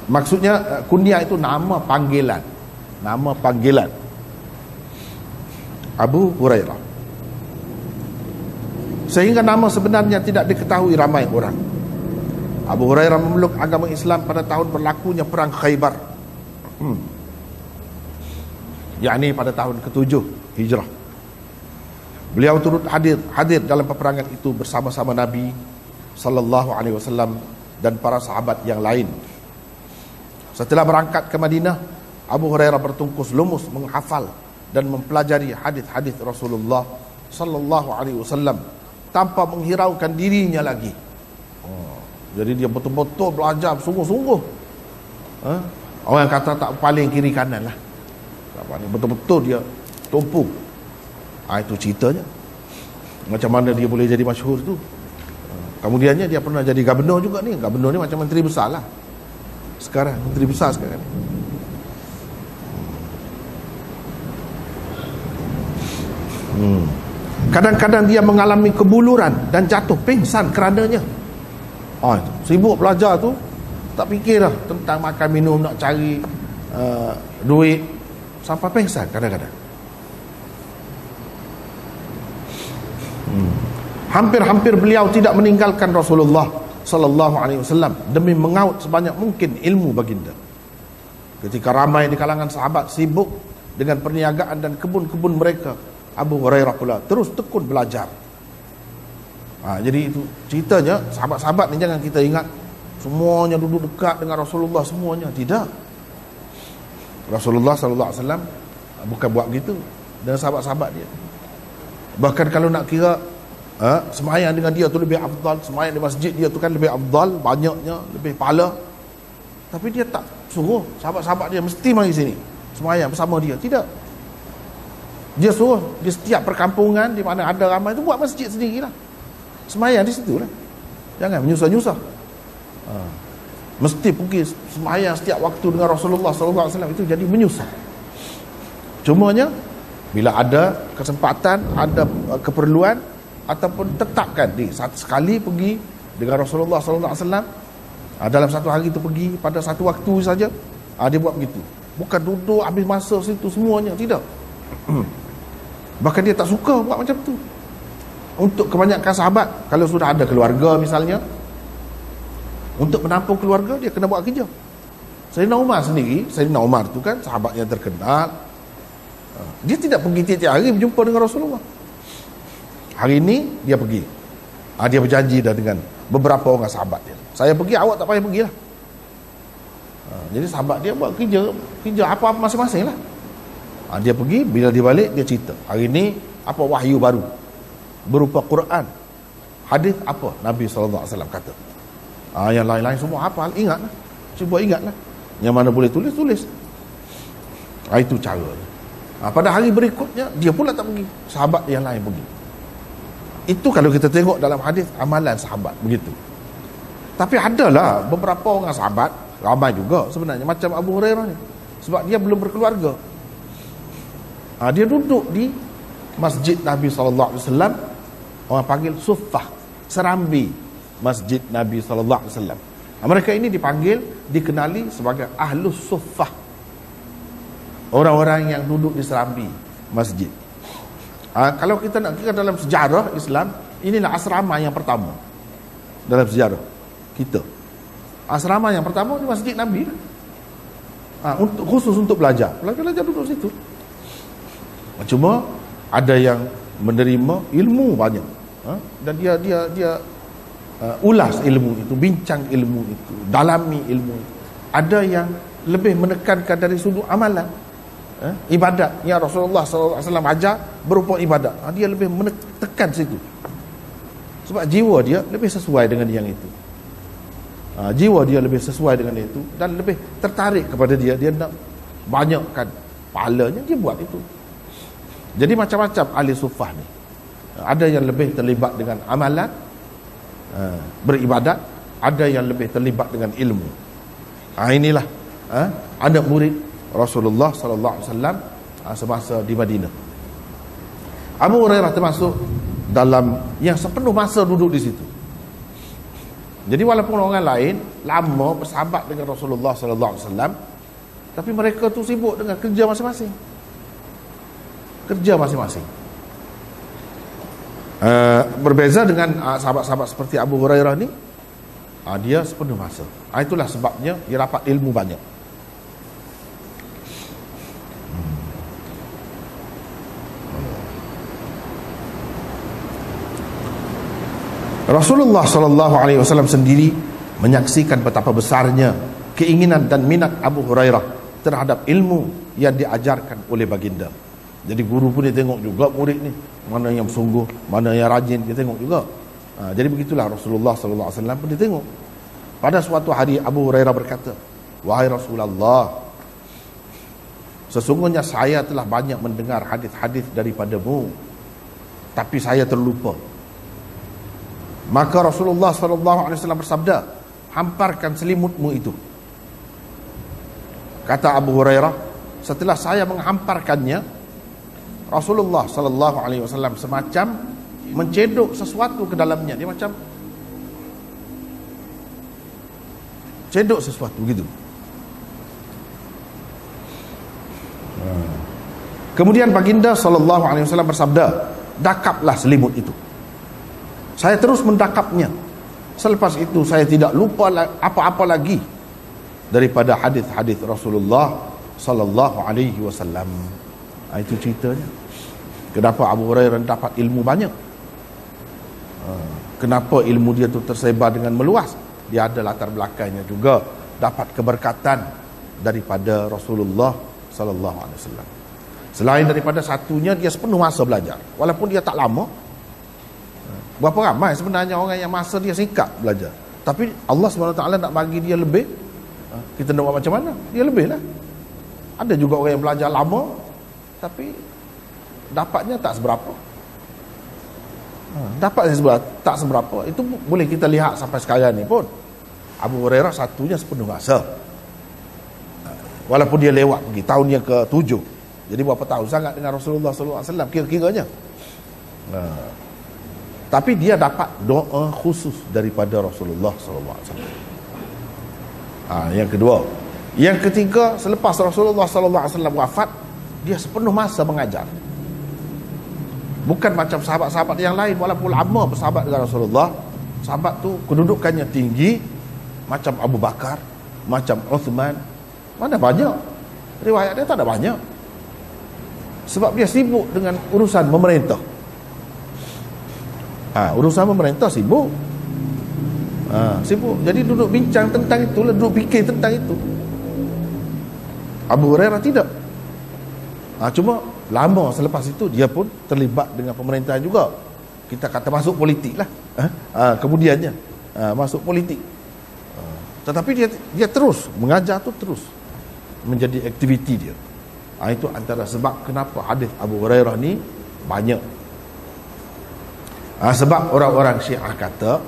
Maksudnya kunyah itu nama panggilan. Nama panggilan Abu Hurairah. Sehingga nama sebenarnya tidak diketahui ramai orang. Abu Hurairah memeluk agama Islam pada tahun berlakunya perang Khaybar. Yakni pada tahun ke-7 Hijrah. Beliau turut hadir dalam peperangan itu bersama-sama Nabi sallallahu alaihi wasallam dan para sahabat yang lain. Setelah berangkat ke Madinah, Abu Hurairah bertungkus lumus menghafal dan mempelajari hadis-hadis Rasulullah sallallahu alaihi wasallam tanpa menghiraukan dirinya lagi. Jadi dia betul-betul belajar sungguh-sungguh. Orang kata tak paling kiri kanan lah. Betul-betul dia tumpu. Itu ceritanya. Macam mana dia boleh jadi masyhur tu. Kemudiannya dia pernah jadi gubernur juga ni. Gubernur ni macam menteri besar lah. Sekarang menteri besar sekarang ni. Kadang-kadang dia mengalami kebuluran dan jatuh pingsan kerananya. Sibuk belajar tu, tak fikirlah tentang makan minum, nak cari duit, sampai pingsan kadang-kadang. Hampir-hampir beliau tidak meninggalkan Rasulullah sallallahu alaihi wasallam demi mengaut sebanyak mungkin ilmu baginda. Ketika ramai di kalangan sahabat sibuk dengan perniagaan dan kebun-kebun mereka, Abu Hurairah pula terus tekun belajar. Jadi itu ceritanya, sahabat-sahabat ni jangan kita ingat semuanya duduk dekat dengan Rasulullah semuanya. Tidak. Rasulullah sallallahu alaihi wasallam Bukan buat begitu dengan sahabat-sahabat dia. Bahkan kalau nak kira semayang dengan dia tu lebih afdal, semayang di masjid dia tu kan lebih afdal, banyaknya, lebih pahala. Tapi dia tak suruh sahabat-sahabat dia mesti mari sini semayang bersama dia. Tidak. Dia suruh di setiap perkampungan di mana ada ramai tu buat masjid sendirilah. Semayang di situ lah. Jangan menyusah-nyusah. Mesti pergi semayang setiap waktu dengan Rasulullah SAW, itu jadi menyusah. Cumanya bila ada kesempatan, ada keperluan, ataupun tetapkan di satu sekali pergi dengan Rasulullah SAW, dalam satu hari itu pergi pada satu waktu saja, dia buat begitu. Bukan duduk habis masa situ semuanya, tidak. Bahkan dia tak suka buat macam tu. Untuk kebanyakan sahabat, kalau sudah ada keluarga misalnya, untuk menampung keluarga, dia kena buat kerja. Sayyidina Umar sendiri, Sayyidina Umar tu kan sahabat yang terkenal, dia tidak pergi tiap-tiap hari berjumpa dengan Rasulullah. Hari ini dia pergi, dia berjanji dah dengan beberapa orang sahabat dia, saya pergi, awak tak payah pergilah. Jadi sahabat dia buat kerja apa-apa masing-masing lah. Dia pergi, bila dia balik dia cerita, hari ini apa wahyu baru berupa Quran, hadis apa Nabi SAW kata. Yang lain-lain semua hafal, ingatlah, cuba ingatlah. Yang mana boleh tulis. Itu cara. Pada hari berikutnya dia pula tak pergi, sahabat yang lain pergi. Itu kalau kita tengok dalam hadis amalan sahabat begitu. Tapi adalah beberapa orang sahabat, ramai juga sebenarnya, macam Abu Hurairah ni, sebab dia belum berkeluarga, dia duduk di masjid Nabi SAW. Orang panggil suffah, serambi masjid Nabi SAW. Mereka ini dikenali sebagai ahlus suffah, orang-orang yang duduk di serambi masjid. Kalau kita nak kira dalam sejarah Islam, inilah asrama yang pertama dalam sejarah kita. Asrama yang pertama di masjid Nabi, khusus untuk belajar duduk situ. Cuma ada yang menerima ilmu banyak, dan dia ulas ilmu itu, bincang ilmu itu, dalami ilmu itu. Ada yang lebih menekankan dari sudut amalan, ibadat yang Rasulullah SAW ajar berupa ibadat, dia lebih menekan situ, sebab jiwa dia lebih sesuai dengan yang itu. Jiwa dia lebih sesuai dengan itu dan lebih tertarik kepada dia nak banyakkan pahalanya, dia buat itu. Jadi macam-macam ahli sufah ni. Ada yang lebih terlibat dengan amalan, beribadat, ada yang lebih terlibat dengan ilmu. Inilah anak murid Rasulullah SAW semasa di Madinah. Abu Hurairah termasuk dalam yang sepenuh masa duduk di situ. Jadi walaupun orang lain lama bersahabat dengan Rasulullah SAW, tapi mereka tu sibuk dengan kerja masing-masing. Berbeza dengan sahabat-sahabat seperti Abu Hurairah ni, dia sepenuh masa. Itulah sebabnya dia dapat ilmu banyak. Rasulullah SAW sendiri menyaksikan betapa besarnya keinginan dan minat Abu Hurairah terhadap ilmu yang diajarkan oleh baginda. Jadi guru pun dia tengok juga murid ni, mana yang sungguh, mana yang rajin, dia tengok juga. Jadi begitulah Rasulullah SAW pun dia tengok. Pada suatu hari Abu Hurairah berkata, "Wahai Rasulullah, sesungguhnya saya telah banyak mendengar hadis-hadis daripadamu, tapi saya terlupa." Maka Rasulullah SAW bersabda, "Hamparkan selimutmu itu." Kata Abu Hurairah, setelah saya menghamparkannya, Rasulullah SAW semacam mencedok sesuatu ke dalamnya. Dia macam cedok sesuatu begitu. Kemudian baginda SAW bersabda, "Dakaplah selimut itu." Saya terus mendakapnya. Selepas itu saya tidak lupa apa-apa lagi daripada hadis-hadis Rasulullah SAW. Itu ceritanya. Kenapa Abu Hurairah dapat ilmu banyak? Kenapa ilmu dia tu tersebar dengan meluas? Dia ada latar belakangnya juga, dapat keberkatan daripada Rasulullah SAW. Selain daripada satunya, dia sepenuh masa belajar. Walaupun dia tak lama. Berapa ramai sebenarnya orang yang masa dia singkat belajar. Tapi Allah SWT nak bagi dia lebih. Kita nak buat macam mana? Dia lebih lah. Ada juga orang yang belajar lama, tapi dapatnya tak seberapa. Dapatnya tak seberapa. Itu boleh kita lihat sampai sekarang ni pun. Abu Hurairah satunya sepenuh masa. Walaupun dia lewat pergi tahun yang ke-7. Jadi berapa tahun sangat dengan Rasulullah SAW kira-kiranya. Tapi dia dapat doa khusus daripada Rasulullah SAW. Yang kedua. Yang ketiga, selepas Rasulullah SAW wafat, dia sepenuh masa mengajar. Bukan macam sahabat-sahabat yang lain, walaupun lama bersahabat dengan Rasulullah, sahabat tu kedudukannya tinggi, macam Abu Bakar, macam Uthman. Mana banyak riwayat dia, tak ada banyak. Sebab dia sibuk dengan urusan memerintah. Urusan memerintah sibuk. Sibuk. Jadi duduk bincang tentang itu, duduk fikir tentang itu. Abu Hurairah tidak. Cuma lama selepas itu dia pun terlibat dengan pemerintahan juga. Kita kata masuk politik lah. Kemudiannya masuk politik. Tetapi dia terus mengajar tu, terus menjadi aktiviti dia. Itu antara sebab kenapa hadis Abu Hurairah ni banyak. Sebab orang-orang Syiah kata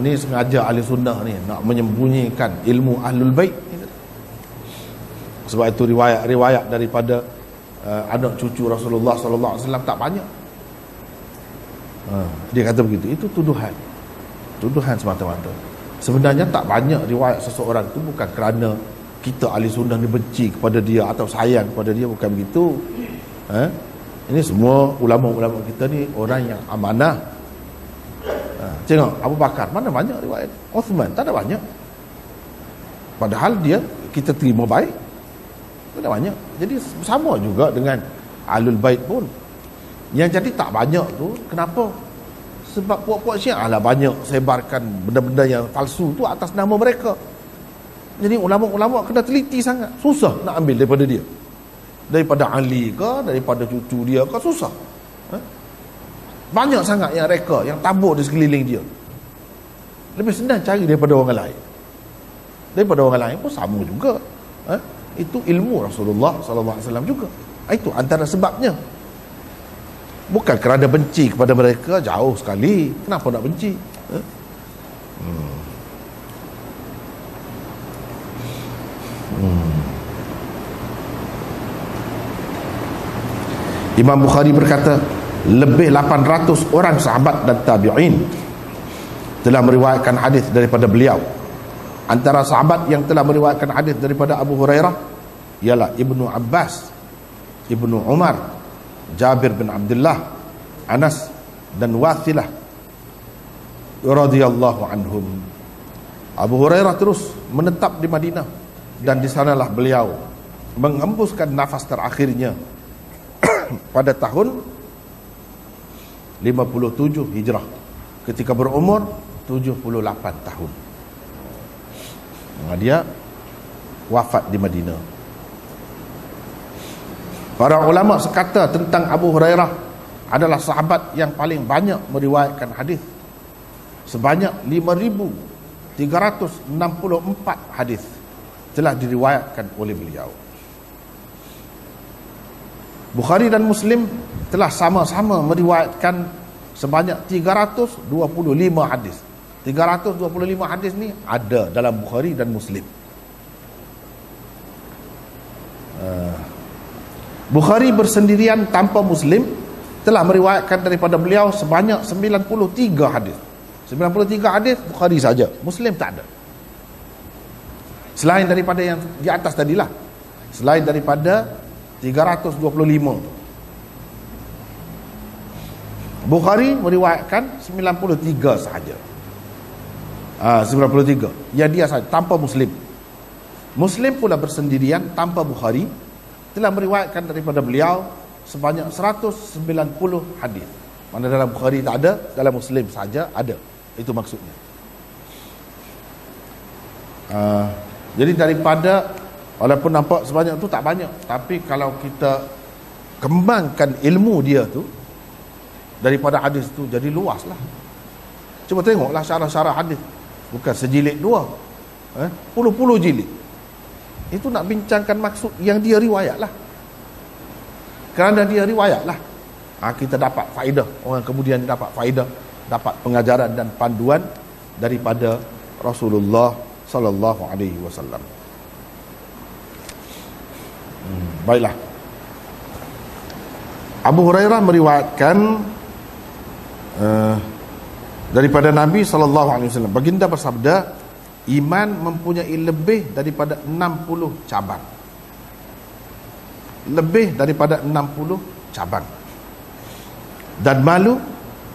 ni sengaja ahli sunnah ni nak menyembunyikan ilmu ahlul bait. Sebab itu riwayat daripada anak cucu Rasulullah SAW tak banyak. Dia kata begitu. Itu tuduhan semata-mata. Sebenarnya tak banyak riwayat seseorang itu bukan kerana kita ahli sunnah ni benci kepada dia atau sayang kepada dia, bukan begitu. Ini semua ulama-ulama kita ni orang yang amanah. Tengok Abu Bakar, mana banyak riwayat. Uthman tak ada banyak. Padahal dia kita terima baik, tak ada banyak. Jadi sama juga dengan ahlul bait pun. Yang jadi tak banyak tu kenapa? Sebab puak-puak Syiah lah banyak sebarkan benda-benda yang palsu tu atas nama mereka. Jadi ulama-ulama kena teliti sangat. Susah nak ambil daripada dia. Daripada Ali ke, daripada cucu dia ke, susah. Banyak sangat yang reka, yang tabur di sekeliling dia. Lebih senang cari daripada orang lain. Daripada orang lain pun sama juga. Itu ilmu Rasulullah SAW juga. Itu antara sebabnya. Bukan kerana benci kepada mereka, jauh sekali. Kenapa nak benci? Imam Bukhari berkata, lebih 800 orang sahabat dan tabi'in telah meriwayatkan hadis daripada beliau. Antara sahabat yang telah meriwayatkan hadis daripada Abu Hurairah ialah Ibnu Abbas, Ibnu Umar, Jabir bin Abdullah, Anas dan Wathilah radhiyallahu anhum. Abu Hurairah terus menetap di Madinah dan di sanalah beliau mengembuskan nafas terakhirnya pada tahun 57 Hijrah ketika berumur 78 tahun. Dia wafat di Madinah. Para ulama sekata tentang Abu Hurairah adalah sahabat yang paling banyak meriwayatkan hadis. Sebanyak 5,364 hadis telah diriwayatkan oleh beliau. Bukhari dan Muslim telah sama-sama meriwayatkan sebanyak 325 hadis. 325 hadis ni ada dalam Bukhari dan Muslim. Bukhari bersendirian tanpa Muslim telah meriwayatkan daripada beliau sebanyak 93 hadis. 93 hadis Bukhari saja, Muslim tak ada. Selain daripada yang di atas tadilah. Selain daripada 325. Bukhari meriwayatkan 93 sahaja. 93. Ya dia sahaja, tanpa Muslim. Muslim pula bersendirian tanpa Bukhari telah meriwayatkan daripada beliau sebanyak 190 hadis. Mana dalam Bukhari tak ada, dalam Muslim saja ada. Itu maksudnya. Jadi daripada, walaupun nampak sebanyak tu tak banyak, tapi kalau kita kembangkan ilmu dia tu daripada hadis tu jadi luas lah. Cuba tengoklah syarah-syarah hadis, bukan sejilid dua, puluh-puluh jilid. Itu nak bincangkan maksud yang dia riwayat lah. Kerana dia riwayat lah, kita dapat faedah. Orang kemudian dapat faedah, dapat pengajaran dan panduan daripada Rasulullah sallallahu alaihi wasallam. Baiklah. Abu Hurairah meriwayatkan daripada Nabi sallallahu alaihi wasallam, baginda bersabda, iman mempunyai lebih daripada 60 cabang. Lebih daripada 60 cabang. Dan malu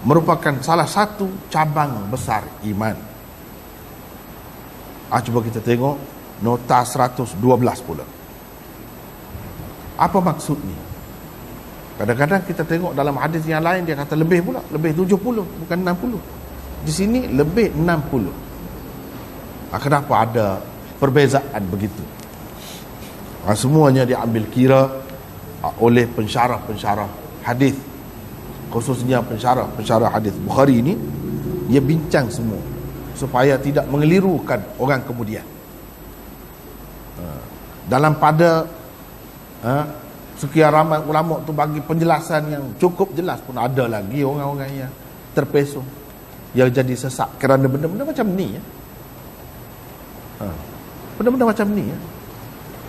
merupakan salah satu cabang besar iman. Cuba kita tengok nota 112 pula. Apa maksud ni? Kadang-kadang kita tengok dalam hadis yang lain dia kata lebih pula, lebih 70, bukan 60. Di sini lebih 60. Kenapa ada perbezaan begitu? Semuanya diambil kira oleh pensyarah-pensyarah hadis, khususnya pensyarah hadis Bukhari ini. Dia bincang semua supaya tidak mengelirukan orang kemudian. Dalam pada sekian ramai ulama tu bagi penjelasan yang cukup jelas, pun ada lagi orang-orang yang terpesong, yang jadi sesat kerana benda-benda macam ni ya. Benda-benda macam ni ya.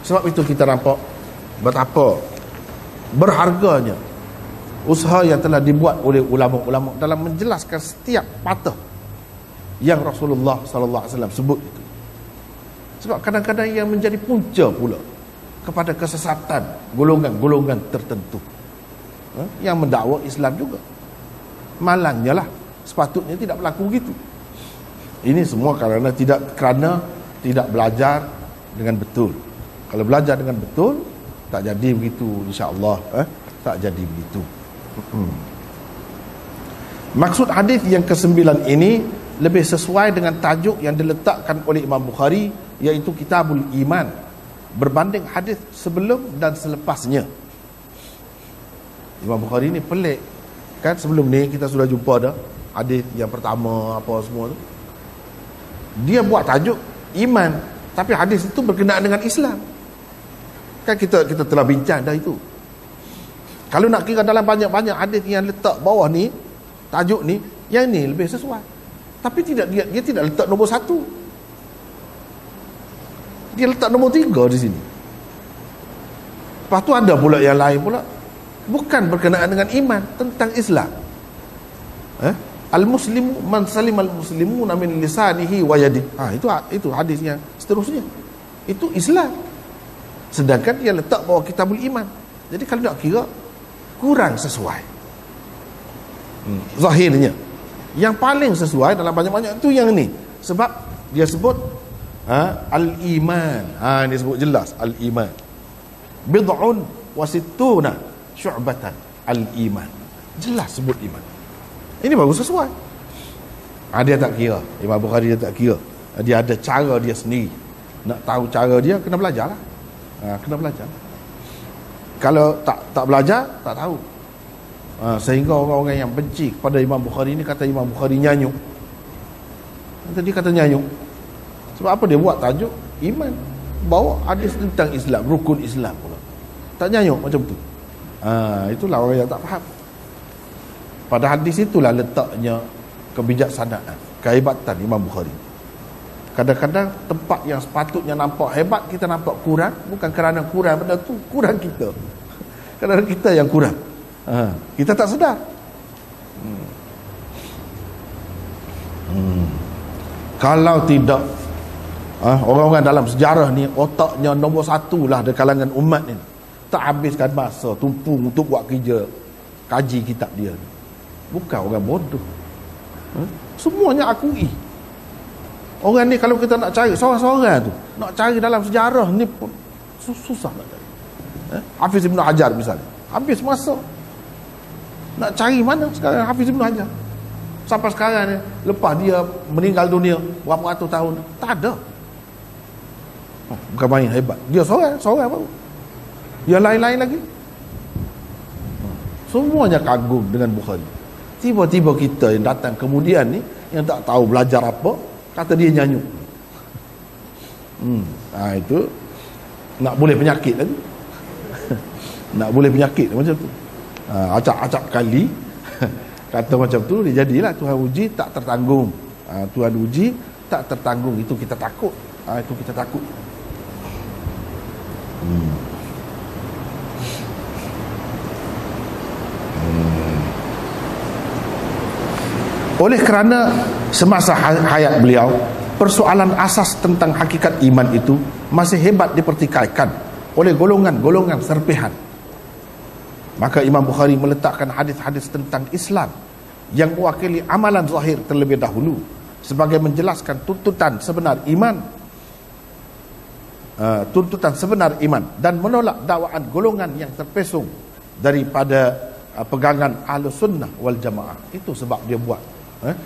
Sebab itu kita nampak betapa berharganya usaha yang telah dibuat oleh ulama-ulama dalam menjelaskan setiap patah yang Rasulullah sallallahu alaihi wasallam sebut itu. Sebab kadang-kadang yang menjadi punca pula kepada kesesatan golongan-golongan tertentu yang mendakwa Islam juga. Malangnya lah, sepatutnya tidak berlaku gitu. Ini semua kerana tidak belajar dengan betul. Kalau belajar dengan betul, tak jadi begitu, insya-Allah. Tak jadi begitu. Maksud hadis yang ke-9 ini lebih sesuai dengan tajuk yang diletakkan oleh Imam Bukhari, iaitu Kitabul Iman, berbanding hadis sebelum dan selepasnya. Imam Bukhari ni pelik kan. Sebelum ni kita sudah jumpa dah hadis yang pertama apa semua tu, dia buat tajuk iman, tapi hadis itu berkenaan dengan Islam. Kan kita telah bincang dah itu. Kalau nak kira dalam banyak-banyak hadis yang letak bawah ni, tajuk ni, yang ni lebih sesuai. Tapi dia tidak letak nombor 1. Dia letak nombor 3 di sini. Lepas tu ada pula yang lain pula, bukan berkenaan dengan iman, tentang Islam. Al-muslimu man salimal muslimuna min lisanihi wa yadihi. Itu hadis yang seterusnya. Itu Islam. Sedangkan dia letak bawah Kitabul Iman. Jadi kalau nak kira, kurang sesuai. Zahirnya yang paling sesuai dalam banyak-banyak itu yang ni. Sebab dia sebut al-iman. Dia sebut jelas al-iman. Bid'un wa sittuna syu'batan al-iman. Jelas sebut iman. Ini bagus sesuai. Dia tak kira. Imam Bukhari dia tak kira. Dia ada cara dia sendiri. Nak tahu cara dia, kena belajar lah. Kena belajar. Kalau tak belajar, tak tahu. Sehingga orang-orang yang benci kepada Imam Bukhari ni kata Imam Bukhari nyanyuk. Tadi kata nyanyuk. Sebab apa dia buat tajuk iman, bawa hadis tentang Islam, rukun Islam pula. Tak nyanyuk macam tu. Itulah orang yang tak faham. Pada hadis itulah letaknya kebijaksanaan, kehebatan Imam Bukhari. Kadang-kadang tempat yang sepatutnya nampak hebat, kita nampak kurang. Bukan kerana kurang benda tu, kurang kita. Kerana kita yang kurang. Kita tak sedar. Kalau tidak, orang-orang dalam sejarah ni otaknya nombor 1 lah di kalangan umat ni, tak habiskan masa tumpung untuk buat kerja kaji kitab dia. Bukan orang bodoh. Semuanya akui. Orang ni kalau kita nak cari seorang-seorang tu, nak cari dalam sejarah ni pun susah nak cari. Hafiz Ibn Hajar misalnya, habis masa nak cari mana sekarang Hafiz Ibn Hajar. Sampai sekarang ni, lepas dia meninggal dunia berapa ratus tahun, tak ada. Bukan main hebat. Dia seorang baru. Yang lain-lain lagi Semuanya kagum dengan Bukhari. Tiba-tiba kita yang datang kemudian ni, yang tak tahu belajar apa, kata dia nyanyuk. Itu nak boleh penyakit lagi. Nak boleh penyakit macam tu. Acap-acap kali kata macam tu, dia jadilah Tuhan uji tak tertanggung. Tuhan uji tak tertanggung, itu kita takut. Itu kita takut. Oleh kerana semasa hayat beliau, persoalan asas tentang hakikat iman itu masih hebat dipertikaikan oleh golongan-golongan serpihan. Maka Imam Bukhari meletakkan hadis-hadis tentang Islam yang mewakili amalan zahir terlebih dahulu sebagai menjelaskan tuntutan sebenar iman, dan menolak dakwaan golongan yang terpesong daripada pegangan Ahlus Sunnah wal Jamaah. Itu sebab dia buat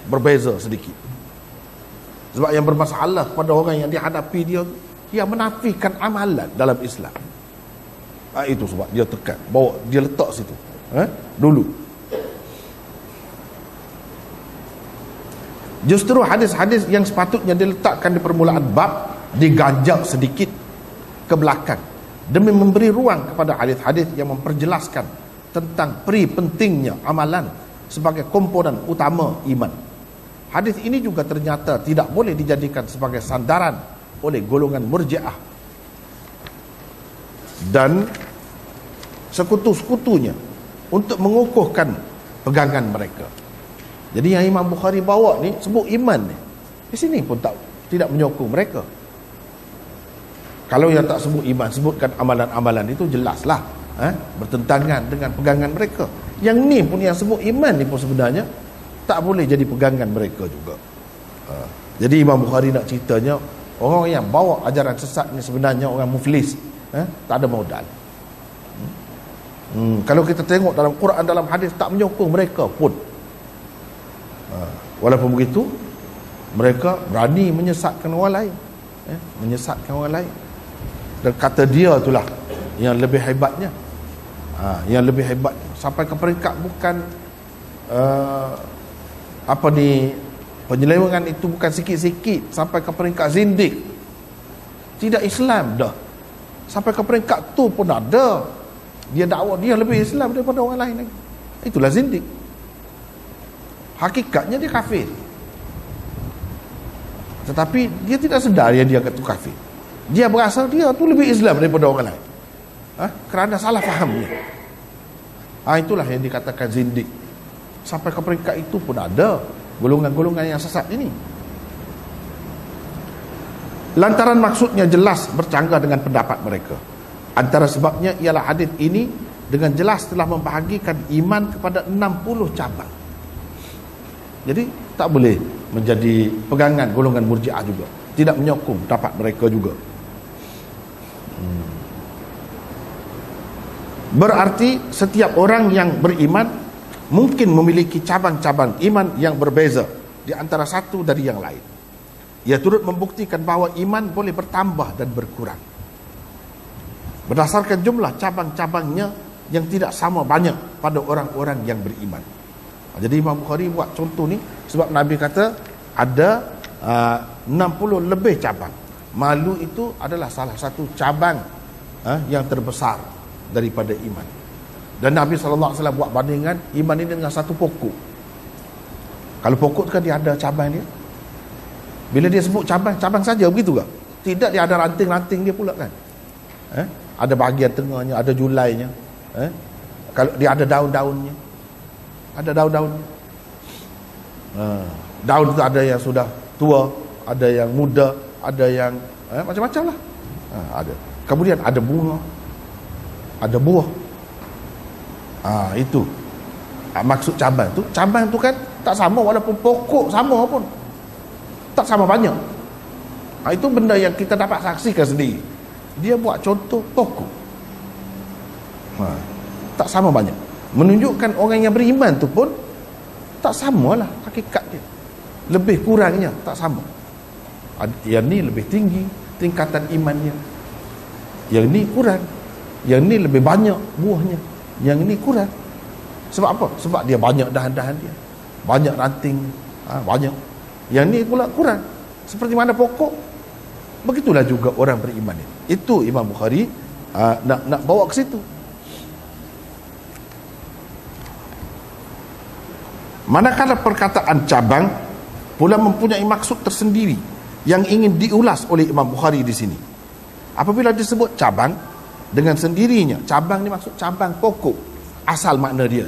berbeza sedikit. Sebab yang bermasalah pada orang yang dihadapi dia menafikan amalan dalam Islam. Itu sebab dia tekan, bawa dia letak situ dulu. Justru hadis-hadis yang sepatutnya diletakkan di permulaan bab diganjak sedikit ke belakang demi memberi ruang kepada hadis-hadis yang memperjelaskan tentang pentingnya amalan sebagai komponen utama iman. Hadis ini juga ternyata tidak boleh dijadikan sebagai sandaran oleh golongan Murji'ah dan sekutu-sekutunya untuk mengukuhkan pegangan mereka. Jadi yang Imam Bukhari bawa ni sebut iman ni, di sini pun tidak menyokong mereka. Kalau yang tak sebut iman, sebutkan amalan-amalan, itu jelaslah bertentangan dengan pegangan mereka. Yang ni pun yang sebut iman ni pun sebenarnya tak boleh jadi pegangan mereka juga. Jadi Imam Bukhari nak ceritanya, orang yang bawa ajaran sesat ni sebenarnya orang muflis, tak ada modal. Kalau kita tengok dalam Quran, dalam hadis, tak menyokong mereka pun. Walaupun begitu, mereka berani menyesatkan orang lain, menyesatkan orang lain. Dan kata dia itulah yang lebih hebatnya. Yang lebih hebat sampai ke peringkat bukan penyelewengan itu bukan sikit-sikit, sampai ke peringkat zindik, tidak Islam dah, sampai ke peringkat tu pun ada. Dia dakwa dia lebih Islam daripada orang lain lagi. Itulah zindik. Hakikatnya dia kafir, tetapi dia tidak sedar yang dia kata kafir. Dia berasa dia tu lebih Islam daripada orang lain, kerana salah fahamnya. Itulah yang dikatakan zindik. Sampai ke peringkat itu pun ada golongan-golongan yang sesat ini. Lantaran maksudnya jelas bercanggah dengan pendapat mereka. Antara sebabnya ialah hadis ini dengan jelas telah membahagikan iman kepada 60 cabang. Jadi tak boleh menjadi pegangan golongan Murji'ah juga, tidak menyokong pendapat mereka juga. Berarti setiap orang yang beriman mungkin memiliki cabang-cabang iman yang berbeza di antara satu dari yang lain. Ia turut membuktikan bahawa iman boleh bertambah dan berkurang berdasarkan jumlah cabang-cabangnya yang tidak sama banyak pada orang-orang yang beriman. Jadi Imam Bukhari buat contoh ni sebab Nabi kata ada 60 lebih cabang. Malu itu adalah salah satu cabang yang terbesar daripada iman. Dan Nabi SAW buat bandingan iman ini dengan satu pokok. Kalau pokok kan dia ada cabang dia. Bila dia sebut cabang, cabang saja begitu tak? Tidak, dia ada ranting-ranting dia pula kan. Ada bahagian tengahnya, ada julainya. Kalau dia ada daun-daunnya. Ada daun-daunnya. Daun itu ada yang sudah tua, ada yang muda, ada yang macam-macam lah. Ada. Kemudian ada bunga, ada buah. Itu maksud cabang tu. Cabang tu kan tak sama, walaupun pokok sama pun tak sama banyak. Itu benda yang kita dapat saksikan sendiri. Dia buat contoh pokok, tak sama banyak, menunjukkan orang yang beriman tu pun tak samalah hakikat dia, lebih kurangnya tak sama. Yang ni lebih tinggi tingkatan imannya, yang ni kurang. Yang ni lebih banyak buahnya, yang ni kurang. Sebab apa? Sebab dia banyak dahan-dahan dia, banyak ranting, banyak. Yang ni pula kurang. Seperti mana pokok, begitulah juga orang beriman ini. Itu Imam Bukhari nak bawa ke situ. Manakala perkataan cabang pula mempunyai maksud tersendiri yang ingin diulas oleh Imam Bukhari di sini. Apabila disebut cabang dengan sendirinya, cabang ni maksud cabang pokok, asal makna dia.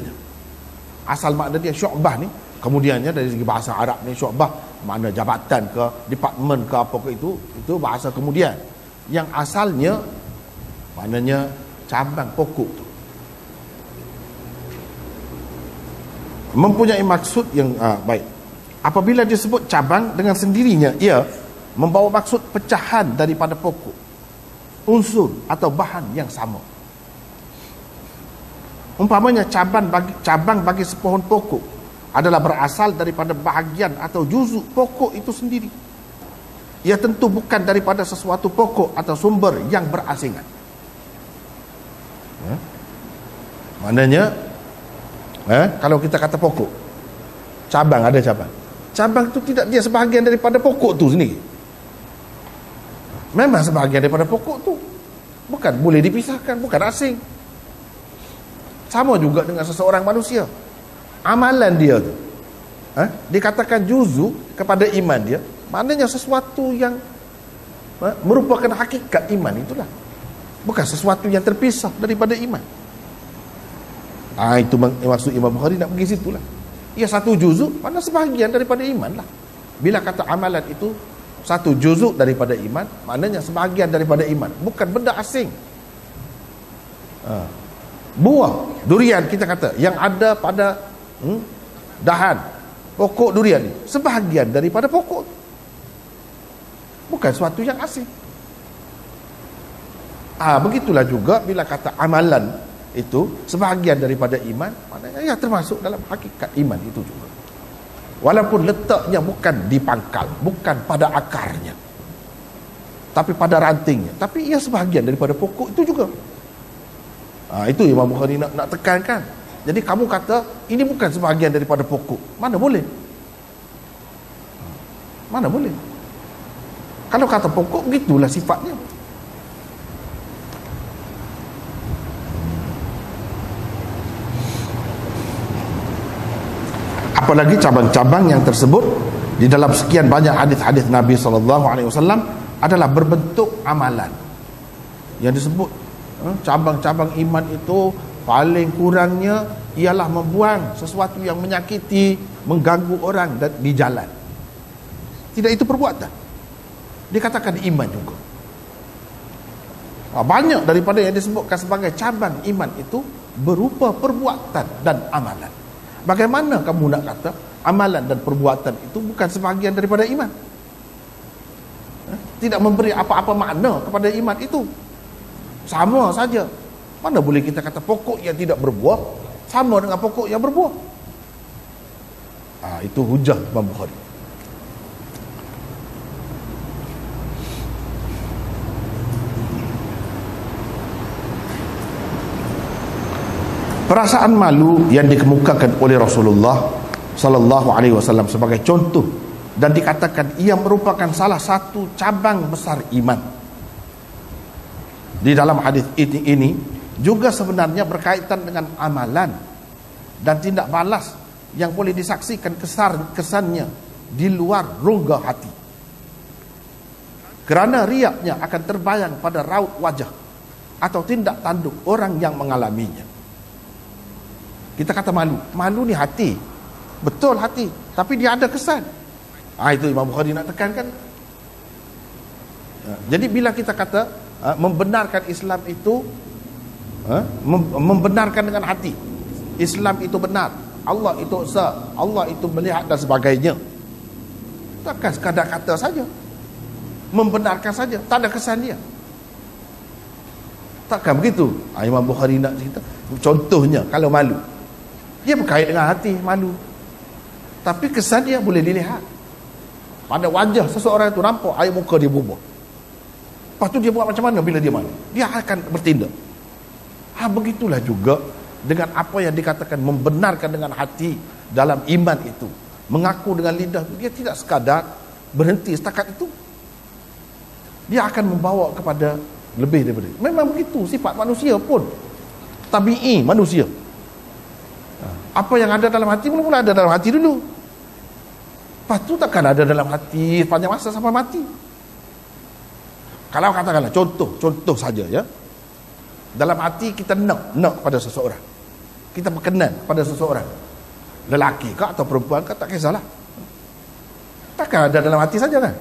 Asal makna dia syu'bah ni, kemudiannya dari segi bahasa Arab ni syu'bah makna jabatan ke, department ke apa ke, itu bahasa kemudian. Yang asalnya maknanya cabang pokok tu. Mempunyai maksud yang baik. Apabila disebut cabang dengan sendirinya, ia membawa maksud pecahan daripada pokok, unsur atau bahan yang sama. Umpamanya cabang bagi sepohon pokok adalah berasal daripada bahagian atau juzuk pokok itu sendiri. Ia tentu bukan daripada sesuatu pokok atau sumber yang berasingan. Maknanya kalau kita kata pokok, cabang, ada cabang. Cabang itu tidak dia sebahagian daripada pokok tu sendiri. Memang sebahagian daripada pokok tu, bukan boleh dipisahkan, bukan asing. Sama juga dengan seseorang manusia. Amalan dia tu, dikatakan juzuk kepada iman dia, maknanya sesuatu yang merupakan hakikat iman itulah, bukan sesuatu yang terpisah daripada iman. Itu maksud Imam Bukhari nak pergi situ lah. Ia satu juzuk, mana sebahagian daripada iman lah. Bila kata amalan itu satu juzuk daripada iman, maknanya sebahagian daripada iman, bukan benda asing. Buah durian kita kata yang ada pada dahan pokok durian ni, sebahagian daripada pokok, bukan sesuatu yang asing. Begitulah juga bila kata amalan itu sebahagian daripada iman, maknanya ya termasuk dalam hakikat iman itu juga. Walaupun letaknya bukan di pangkal, bukan pada akarnya, tapi pada rantingnya, tapi ia sebahagian daripada pokok itu juga. Itu Imam Bukhari nak tekankan. Jadi kamu kata ini bukan sebahagian daripada pokok, mana boleh? Mana boleh? Kalau kata pokok, begitulah sifatnya. Apalagi cabang-cabang yang tersebut di dalam sekian banyak hadis-hadis Nabi SAW adalah berbentuk amalan. Yang disebut cabang-cabang iman itu paling kurangnya ialah membuang sesuatu yang menyakiti, mengganggu orang di jalan. Tidak, itu perbuatan. Dikatakan iman juga. Banyak daripada yang disebutkan sebagai cabang iman itu berupa perbuatan dan amalan. Bagaimana kamu nak kata amalan dan perbuatan itu bukan sebahagian daripada iman? Tidak memberi apa-apa makna kepada iman itu. Sama saja. Mana boleh kita kata pokok yang tidak berbuah sama dengan pokok yang berbuah? Itu hujah Imam Bukhari. Perasaan malu yang dikemukakan oleh Rasulullah sallallahu alaihi wasallam sebagai contoh dan dikatakan ia merupakan salah satu cabang besar iman. Di dalam hadis ini juga sebenarnya berkaitan dengan amalan dan tindak balas yang boleh disaksikan kesannya di luar rongga hati. Kerana riaknya akan terbayang pada raut wajah atau tindak tanduk orang yang mengalaminya. Kita kata malu. Malu ni hati. Betul hati. Tapi dia ada kesan. Itu Imam Bukhari nak tekankan. Jadi bila kita kata membenarkan Islam itu membenarkan dengan hati. Islam itu benar. Allah itu esa. Allah itu melihat dan sebagainya. Takkan sekadar kata saja. Membenarkan saja. Tak ada kesan dia. Takkan begitu. Imam Bukhari nak cerita. Contohnya kalau malu. Dia berkait dengan hati, malu. Tapi kesan dia boleh dilihat. Pada wajah seseorang itu nampak air muka dia berubah. Lepas tu dia buat macam mana bila dia malu? Dia akan bertindak. Begitulah juga dengan apa yang dikatakan membenarkan dengan hati dalam iman itu, mengaku dengan lidah, dia tidak sekadar berhenti setakat itu. Dia akan membawa kepada lebih daripada itu. Memang begitu sifat manusia pun, tabi'i manusia. Apa yang ada dalam hati mula-mula ada dalam hati dulu, lepas tu takkan ada dalam hati panjang masa sampai mati. Kalau katakanlah contoh saja ya, dalam hati kita nak pada seseorang, kita berkenan pada seseorang, lelaki ke atau perempuan ke, tak kisahlah, takkan ada dalam hati saja kan.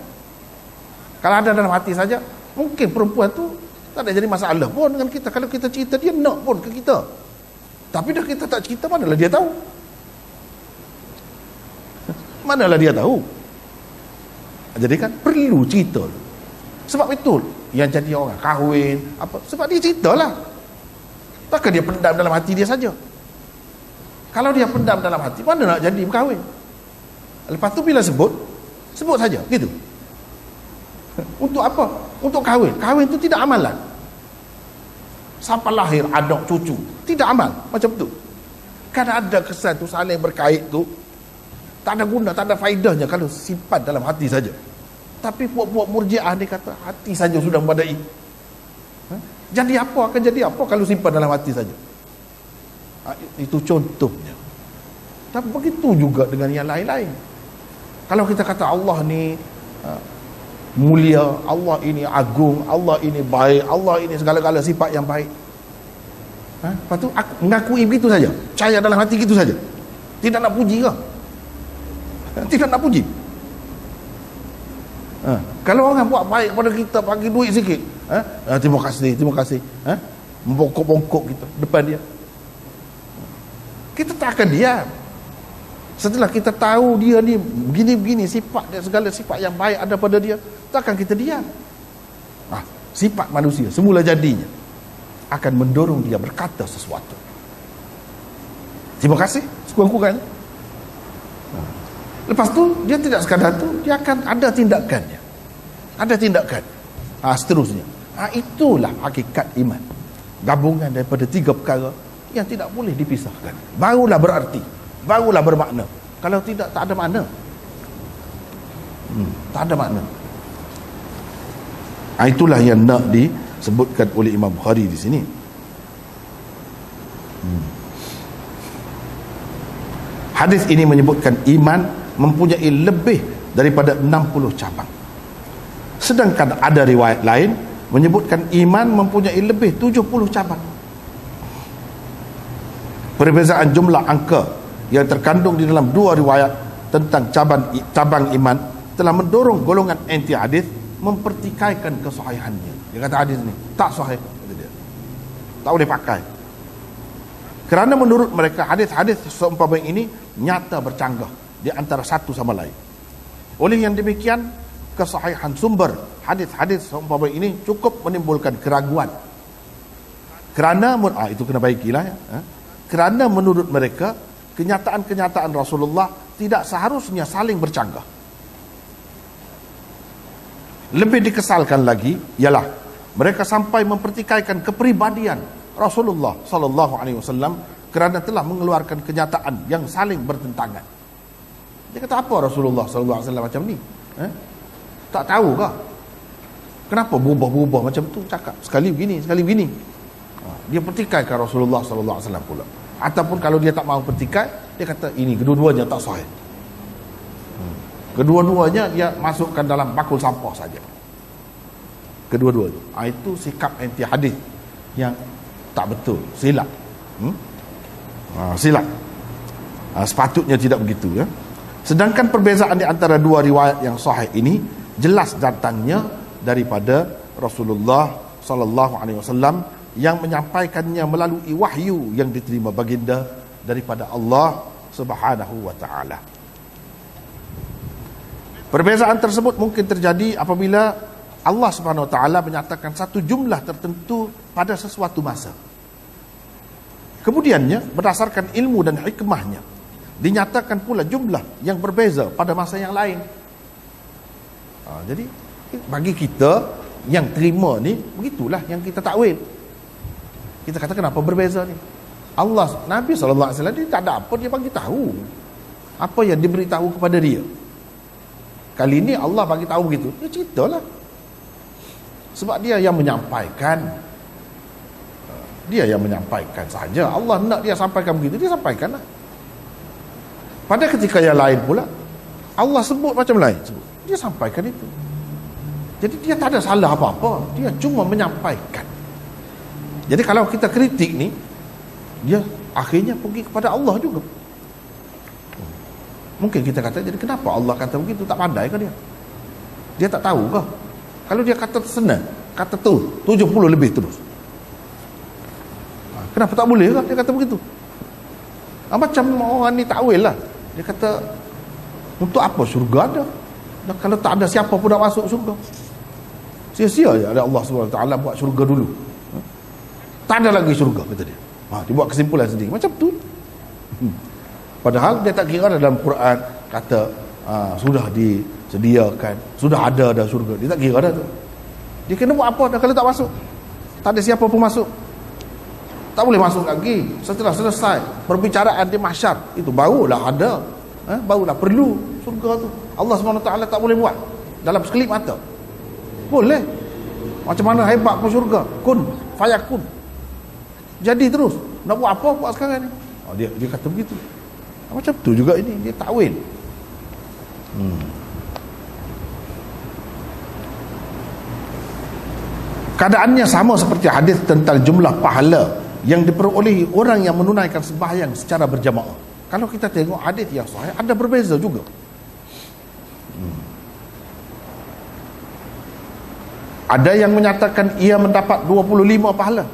Kalau ada dalam hati saja, mungkin perempuan tu tak ada jadi masalah pun dengan kita. Kalau kita cerita, dia nak pun ke kita. Tapi dah kita tak cerita, manalah dia tahu? Manalah dia tahu? Jadi kan perlu cerita. Sebab itu yang jadi orang kahwin apa, sebab dia ceritalah. Takkan dia pendam dalam hati dia saja. Kalau dia pendam dalam hati, mana nak jadi berkahwin? Lepas tu bila sebut saja gitu. Untuk apa? Untuk kahwin. Kahwin itu tidak amalan. Sampai lahir anak cucu, tidak amal macam tu. Kan ada kesan tu saling berkait tu, tak ada guna, tak ada faedahnya kalau simpan dalam hati saja. Tapi puak-puak murjiah dia kata hati saja sudah memadai. Jadi apa, akan jadi apa kalau simpan dalam hati saja? Itu contohnya. Tapi begitu juga dengan yang lain-lain. Kalau kita kata Allah ni mulia, Allah ini agung, Allah ini baik, Allah ini segala-gala sifat yang baik. Lepas tu aku mengakui begitu saja, percaya dalam hati gitu saja, tidak nak puji ke? Tidak nak puji. Kalau orang buat baik kepada kita, bagi duit sikit, terima kasih, membongkok-bongkok kita depan dia, kita tak akan diam. Setelah kita tahu dia ni begini-begini sifat dia, segala sifat yang baik ada pada dia, takkan kita diam. Sifat manusia semula jadinya akan mendorong dia berkata sesuatu. Terima kasih sekurang-kurangnya. Lepas tu dia tidak sekadar tu, dia akan ada tindakannya. Ada tindakan. Seterusnya. Itulah hakikat iman. Gabungan daripada 3 perkara yang tidak boleh dipisahkan. Barulah berarti, barulah bermakna. Kalau tidak, tak ada makna. Tak ada makna. Itulah yang nak disebutkan oleh Imam Bukhari di sini. Hadis ini menyebutkan iman mempunyai lebih daripada 60 cabang. Sedangkan ada riwayat lain menyebutkan iman mempunyai lebih 70 cabang. Perbezaan jumlah angka yang terkandung di dalam 2 riwayat tentang cabang iman telah mendorong golongan anti hadis mempertikaikan kesahihannya. Dia kata hadis ni tak sahih, kata dia, tak boleh pakai, kerana menurut mereka hadis-hadis seumpama ini nyata bercanggah di antara satu sama lain. Oleh yang demikian, kesahihan sumber hadis-hadis seumpama ini cukup menimbulkan keraguan. Kerana itu kena baikilah ya. Kerana menurut mereka kenyataan-kenyataan Rasulullah tidak seharusnya saling bercanggah. Lebih dikesalkan lagi ialah mereka sampai mempertikaikan kepribadian Rasulullah sallallahu alaihi wasallam kerana telah mengeluarkan kenyataan yang saling bertentangan. Dia kata apa Rasulullah sallallahu alaihi wasallam macam ni? Tak tahu ke? Kenapa berubah-ubah macam tu cakap? Sekali begini, sekali begini. Dia pertikaikan Rasulullah sallallahu alaihi wasallam pula. Ataupun kalau dia tak mahu pertikai, dia kata ini kedua-duanya tak sahih. Kedua-duanya dia masukkan dalam bakul sampah saja. Kedua-duanya. Itu sikap anti hadis yang tak betul, silap. Silap. Sepatutnya tidak begitu ya. Sedangkan perbezaan di antara 2 riwayat yang sahih ini jelas datangnya daripada Rasulullah sallallahu alaihi wasallam yang menyampaikannya melalui wahyu yang diterima baginda daripada Allah Subhanahu wa taala. Perbezaan tersebut mungkin terjadi apabila Allah Subhanahu wa taala menyatakan satu jumlah tertentu pada sesuatu masa. Kemudiannya berdasarkan ilmu dan hikmahnya dinyatakan pula jumlah yang berbeza pada masa yang lain. Jadi bagi kita yang terima ni begitulah yang kita takwil. Kita kata kenapa berbeza ni? Allah, Nabi SAW dia tak ada apa dia bagi tahu. Apa yang diberitahu kepada dia. Kali ini Allah bagi tahu begitu, dia ceritalah. Sebab dia yang menyampaikan. Dia yang menyampaikan saja. Allah nak dia sampaikan begitu, dia sampaikanlah. Pada ketika yang lain pula, Allah sebut macam lain, dia sampaikan itu. Jadi dia tak ada salah apa-apa, dia cuma menyampaikan. Jadi kalau kita kritik ni, dia akhirnya pergi kepada Allah juga. Mungkin kita kata, jadi kenapa Allah kata begitu? Tak pandai ke dia? Dia tak tahu ke? Kalau dia kata senang, kata tu 70 lebih terus, kenapa tak boleh ke dia kata begitu? Macam orang ni takwil lah. Dia kata, untuk apa syurga ada? Dan kalau tak ada, siapa pun nak masuk syurga? Sia-sia je ada Allah SWT buat syurga dulu. Tak ada lagi syurga, kata dia. Dia buat kesimpulan sendiri. Macam tu. Padahal dia tak kira dalam Quran kata sudah disediakan, sudah ada dah syurga. Dia tak kira dah tu. Dia kena buat apa dah kalau tak masuk? Tak ada siapa pun masuk. Tak boleh masuk lagi. Setelah selesai perbicaraan di mahsyar, itu barulah ada, barulah perlu syurga tu. Allah SWT tak boleh buat dalam sekelip mata. Boleh. Macam mana hebat pun syurga, kun fayakun, jadi terus. Nak buat apa buat sekarang ni? Dia kata begitu. Macam tu juga ini, dia takwil. Keadaannya sama seperti hadis tentang jumlah pahala yang diperolehi orang yang menunaikan sembahyang secara berjamaah. Kalau kita tengok hadis yang sahih, ada berbeza juga. Ada yang menyatakan ia mendapat 25 pahala.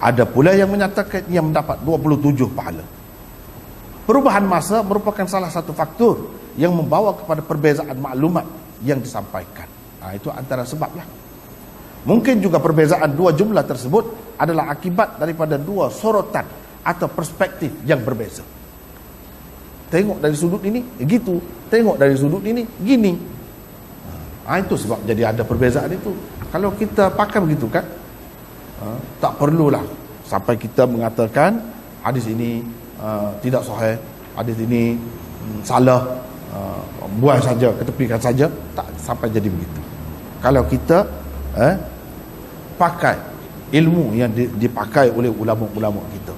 Ada pula yang menyatakan ia mendapat 27 pahala. Perubahan masa merupakan salah satu faktor yang membawa kepada perbezaan maklumat yang disampaikan. Itu antara sebablah. Mungkin juga perbezaan dua jumlah tersebut adalah akibat daripada dua sorotan atau perspektif yang berbeza. Tengok dari sudut ini, gitu. Tengok dari sudut ini, gini. Itu sebab jadi ada perbezaan itu. Kalau kita pakai begitu kan, tak perlulah sampai kita mengatakan hadis ini tidak sahih, hadis ini salah, buang saja, ketepikan saja. Tak sampai jadi begitu. Kalau kita pakai ilmu yang dipakai oleh ulama-ulama kita.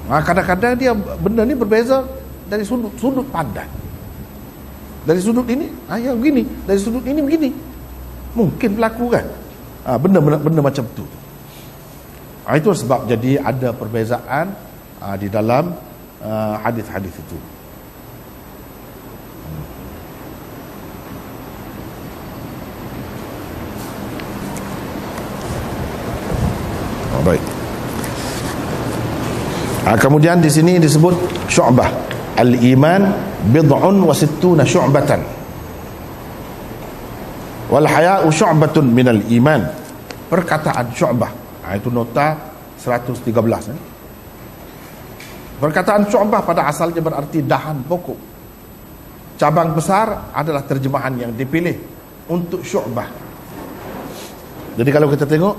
Kadang-kadang dia benda ni berbeza dari sudut pandang. Dari sudut ini ya begini, dari sudut ini begini. Mungkin berlaku kan benda macam tu. Itu sebab jadi ada perbezaan di dalam hadis-hadis itu. Baik. Kemudian di sini disebut syu'bah. Al-iman bid'un wa sittuna syu'batan. Wal haya'u syu'batun minal iman. Perkataan syu'bah. Itu nota 113. Perkataan syu'bah pada asalnya berarti dahan pokok. Cabang besar adalah terjemahan yang dipilih untuk syu'bah. Jadi kalau kita tengok,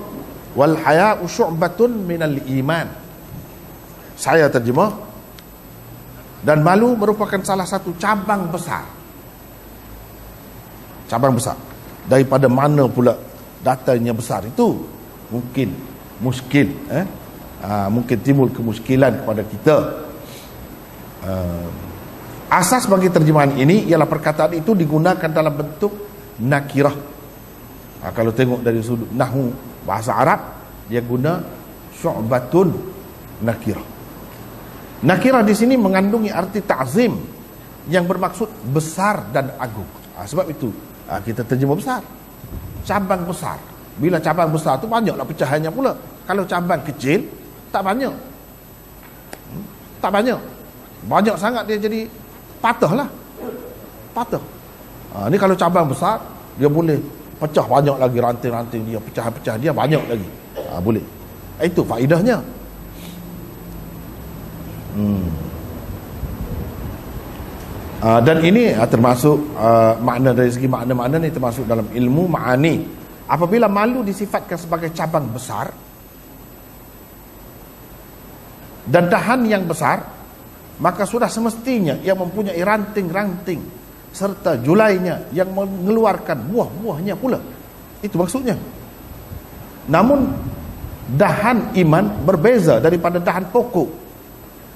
wal haya'u syu'batun minal iman, saya terjemah, dan malu merupakan salah satu cabang besar. Cabang besar. Daripada mana pula datangnya besar itu? Mungkin muskil, mungkin timbul kemuskilan kepada kita. Asas bagi terjemahan ini ialah perkataan itu digunakan dalam bentuk nakirah. Kalau tengok dari sudut nahwu bahasa Arab, dia guna syu'batun nakirah. Nakirah di sini mengandungi arti ta'zim yang bermaksud besar dan agung. Sebab itu kita terjemah besar, cabang besar. Bila cabang besar tu banyaklah pecahannya pula. Kalau cabang kecil tak banyak, tak banyak. Banyak sangat dia jadi patah lah, patah. Ni kalau cabang besar, dia boleh pecah banyak lagi, ranting-ranting dia, pecahan-pecahan dia banyak lagi. Boleh. Itu faedahnya. Dan ini termasuk makna, dari segi makna-makna ni termasuk dalam ilmu ma'ani. Apabila malu disifatkan sebagai cabang besar, dan dahan yang besar, maka sudah semestinya ia mempunyai ranting-ranting serta julainya yang mengeluarkan buah-buahnya pula. Itu maksudnya. Namun dahan iman berbeza daripada dahan pokok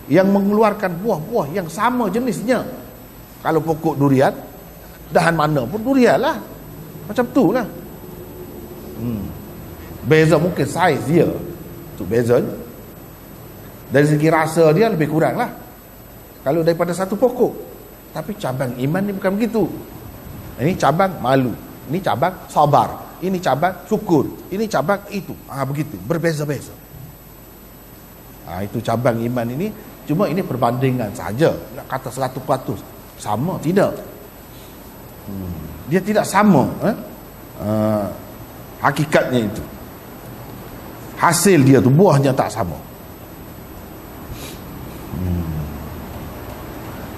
yang mengeluarkan buah-buah yang sama jenisnya. Kalau pokok durian, dahan mana pun durian lah. Macam tu lah. Beza mungkin saiz dia, tu bezanya. Dari segi rasa dia lebih kurang lah kalau daripada satu pokok. Tapi cabang iman ni bukan begitu. Ini cabang malu, ini cabang sabar, ini cabang syukur, ini cabang itu. Begitu, berbeza-beza. Itu cabang iman ini. Cuma ini perbandingan saja. Nak kata 100% sama, tidak. Dia tidak sama hakikatnya itu. Hasil dia tu, buahnya tak sama.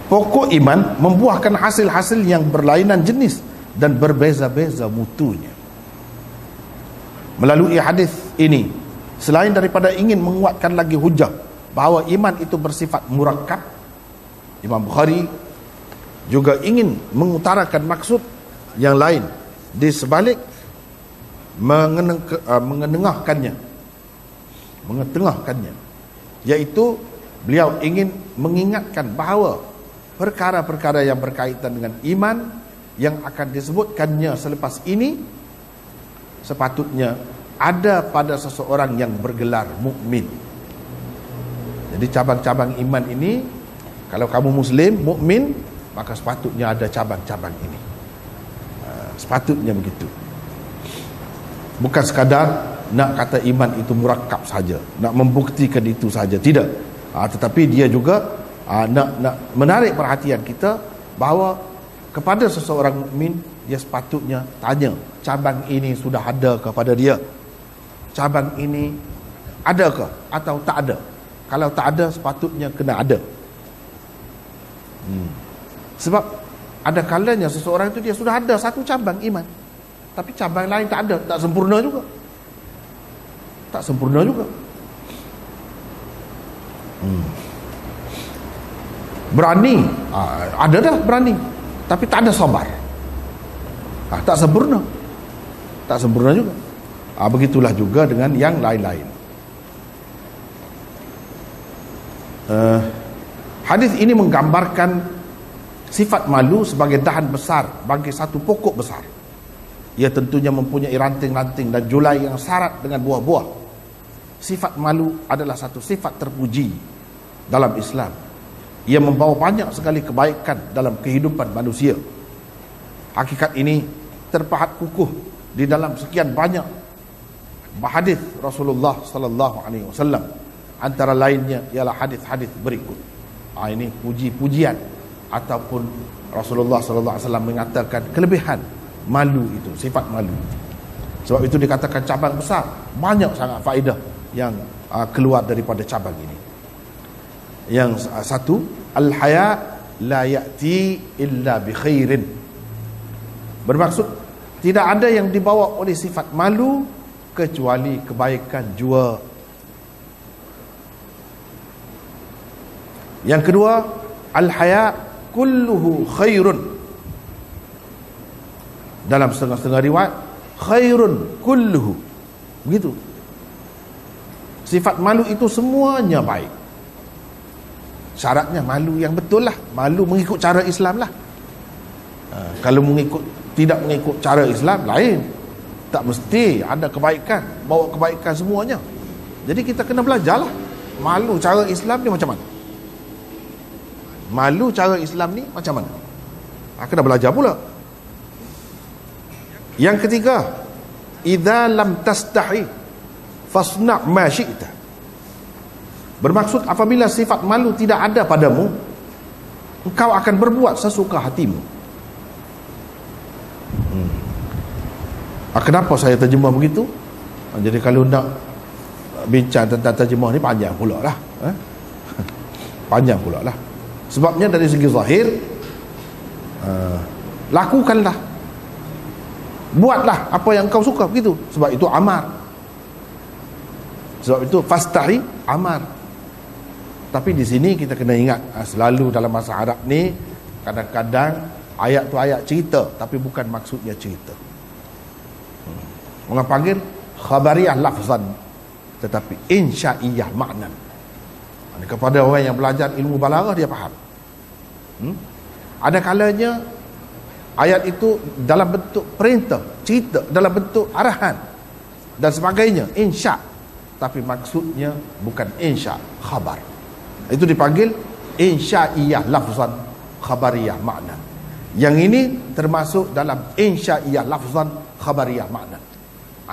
Pokok iman membuahkan hasil-hasil yang berlainan jenis dan berbeza-beza mutunya. Melalui hadis ini, selain daripada ingin menguatkan lagi hujah bahawa iman itu bersifat murakkab, Imam Bukhari juga ingin mengutarakan maksud yang lain di sebalik mengetengahkannya, iaitu beliau ingin mengingatkan bahawa perkara-perkara yang berkaitan dengan iman yang akan disebutkannya selepas ini sepatutnya ada pada seseorang yang bergelar mukmin. Jadi cabang-cabang iman ini, kalau kamu muslim, mukmin, maka sepatutnya ada cabang-cabang ini. Sepatutnya begitu. Bukan sekadar nak kata iman itu murakkab saja, nak membuktikan itu saja, tidak. Tetapi dia juga nak menarik perhatian kita bahawa kepada seseorang mukmin, dia sepatutnya tanya, cabang ini sudah ada kepada dia? Cabang ini adakah atau tak ada? Kalau tak ada, sepatutnya kena ada. Sebab ada kalanya seseorang itu dia sudah ada satu cabang iman, tapi cabang lain tak ada, tak sempurna juga. Tak sempurna juga. Berani, ada dah berani, tapi tak ada sabar. Tak sempurna. Tak sempurna juga. Begitulah juga dengan yang lain-lain. Hadis ini menggambarkan sifat malu sebagai dahan besar bagi satu pokok besar. Ia tentunya mempunyai ranting-ranting dan julai yang syarat dengan buah-buah. Sifat malu adalah satu sifat terpuji dalam Islam. Ia membawa banyak sekali kebaikan dalam kehidupan manusia. Hakikat ini terpahat kukuh di dalam sekian banyak hadis Rasulullah sallallahu alaihi wasallam. Antara lainnya ialah hadis-hadis berikut. Ini puji-pujian ataupun Rasulullah sallallahu alaihi wasallam mengatakan kelebihan malu itu, sifat malu. Sebab itu dikatakan cabang besar, banyak sangat faedah yang keluar daripada cabang ini. Yang satu, al-haya la ya'ti illa bi khairin. Bermaksud tidak ada yang dibawa oleh sifat malu kecuali kebaikan jua. Yang kedua, al-haya kulluhu khairun. Dalam setengah-setengah riwayat, khairun kulluhu. Begitu. Sifat malu itu semuanya baik. Syaratnya malu yang betul lah. Malu mengikut cara Islam lah. Kalau tidak mengikut cara Islam, lain. Tak mesti ada kebaikan, bawa kebaikan semuanya. Jadi kita kena belajar lah. Malu cara Islam ni macam mana? Malu cara Islam ni macam mana? Kena belajar pula. Yang ketiga, idza lam tastahi fasna' ma syi'ta. Bermaksud apabila sifat malu tidak ada padamu, engkau akan berbuat sesuka hatimu. Kenapa saya terjemah begitu? Jadi kalau nak bincang tentang terjemah ni panjang pula lah. Panjang pula lah. Sebabnya dari segi zahir, lakukanlah, buatlah apa yang kau suka, begitu. Sebab itu amar. Sebab itu fastahi, amar. Tapi di sini kita kena ingat, selalu dalam bahasa Arab ni kadang-kadang ayat tu ayat cerita tapi bukan maksudnya cerita. Orang panggil khabariyah lafzan tetapi insya'iyah makna. Kepada orang yang belajar ilmu balaghah dia faham. Ada kalanya ayat itu dalam bentuk perintah, cerita, dalam bentuk arahan dan sebagainya, insya, tapi maksudnya bukan insya, khabar. Itu dipanggil insya'iyah lafzan, khabariyah makna. Yang ini termasuk dalam insya'iyah lafzan, khabariyah makna.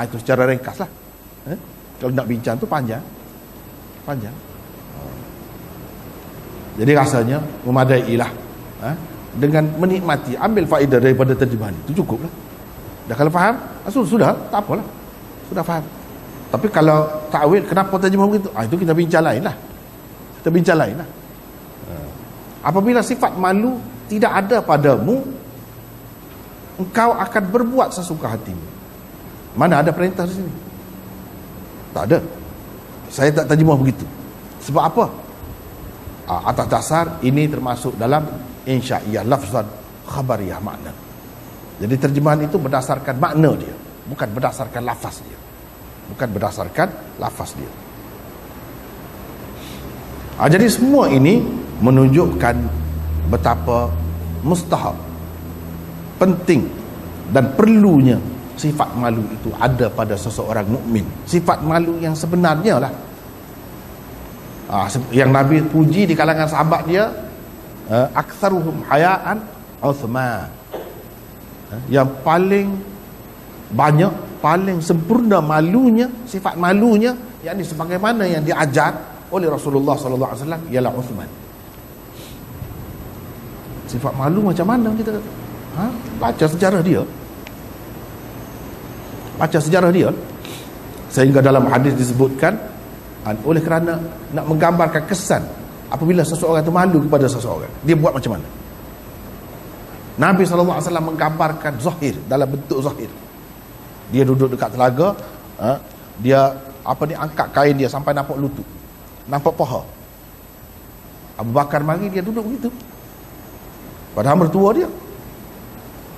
Itu secara ringkas lah. Kalau nak bincang tu panjang. Jadi rasanya memadailah dengan menikmati, ambil faedah daripada terjemahan itu cukuplah. Dah kalau faham, sudah, tak apalah. Sudah faham. Tapi kalau takwil kenapa terjemah begitu? Itu kita bincang lain lah. Apabila sifat malu tidak ada padamu, engkau akan berbuat sesuka hatimu. Mana ada perintah di sini? Tak ada. Saya tak terjemah begitu. Sebab apa? Atas dasar ini termasuk dalam insya'iyah lafzan, khabariyah makna. Jadi terjemahan itu berdasarkan makna dia, bukan berdasarkan lafaz dia. Jadi semua ini menunjukkan betapa mustahab, penting dan perlunya sifat malu itu ada pada seseorang mukmin. Sifat malu yang sebenarnya lah. Yang Nabi puji di kalangan sahabat dia, aktsaruhum hayaan Uthman. Yang paling banyak, paling sempurna malunya, sifat malunya, yakni sebagaimana yang diajar oleh Rasulullah sallallahu alaihi wasallam, ialah Uthman. Sifat malu macam mana kita kata? Baca sejarah dia. Sehingga dalam hadis disebutkan, oleh kerana nak menggambarkan kesan apabila seseorang itu malu kepada seseorang, dia buat macam mana. Nabi SAW menggambarkan zahir, dalam bentuk zahir. Dia duduk dekat telaga, dia angkat kain dia sampai nampak lutut, nampak paha. Abu Bakar mari, dia duduk begitu. Padahal mertua dia.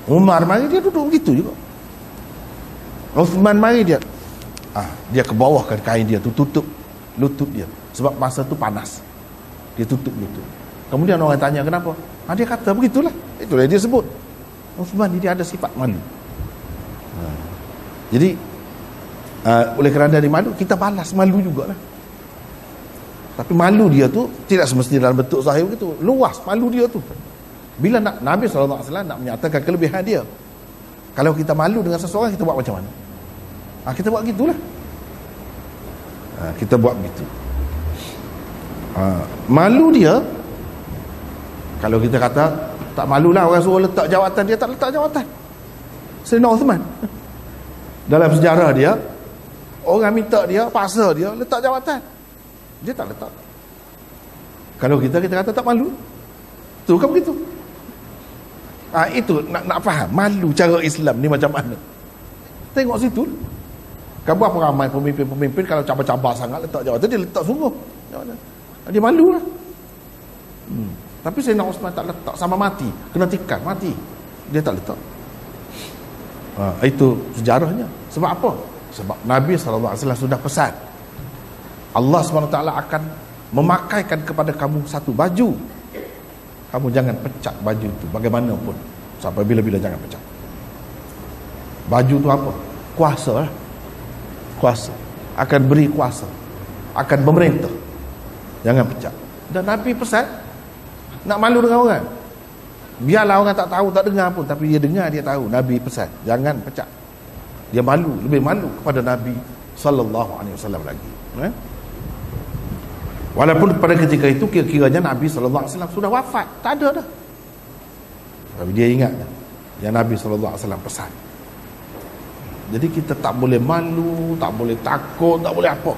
Umar mari, dia duduk begitu juga. Uthman mari, dia ke bawahkan kain dia tu, tutup lutut dia, sebab masa tu panas. Dia tutup lutut. Kemudian orang tanya kenapa? Dia kata begitulah. Itulah dia sebut, Uthman ni dia ada sifat malu. Jadi oleh kerana dia malu, kita balas malu jugalah. Tapi malu dia tu tidak semestinya dalam bentuk zahir begitu, luas malu dia tu. Bila Nabi SAW nak menyatakan kelebihan dia, kalau kita malu dengan seseorang, kita buat macam mana? Kita buat gitulah. Kita buat begitu. Malu dia, kalau kita kata tak malulah orang suruh letak jawatan, dia tak letak jawatan. Sayyidina Uthman dalam sejarah dia, orang minta dia, paksa dia letak jawatan, dia tak letak. Kalau kita kata tak malu, tu kan begitu. Itu nak faham malu cara Islam ni macam mana. Tengok situ. Kan berapa ramai pemimpin-pemimpin kalau cabar-cabar sangat letak jawatan, dia letak sungguh jawatan. Dia malu lah. Tapi Sayyidina Uthman tak letak, sama mati, kena tikar mati, dia tak letak. Itu sejarahnya. Sebab apa? Sebab Nabi SAW sudah pesan, Allah SWT akan memakaikan kepada kamu satu baju, kamu jangan pecat baju itu bagaimanapun, sampai bila-bila jangan pecat. Baju itu apa? Kuasa lah. Kuasa, akan beri kuasa, akan memerintah, jangan pecat. Dan Nabi pesan, nak malu dengan orang, biarlah orang tak tahu, tak dengar pun, tapi dia dengar, dia tahu. Nabi pesan, jangan pecat. Dia malu, lebih malu kepada Nabi SAW lagi. Walaupun pada ketika itu kira-kiranya Nabi SAW sudah wafat, tak ada dah, tapi dia ingat yang Nabi SAW pesan. Jadi kita tak boleh malu, tak boleh takut, tak boleh apa,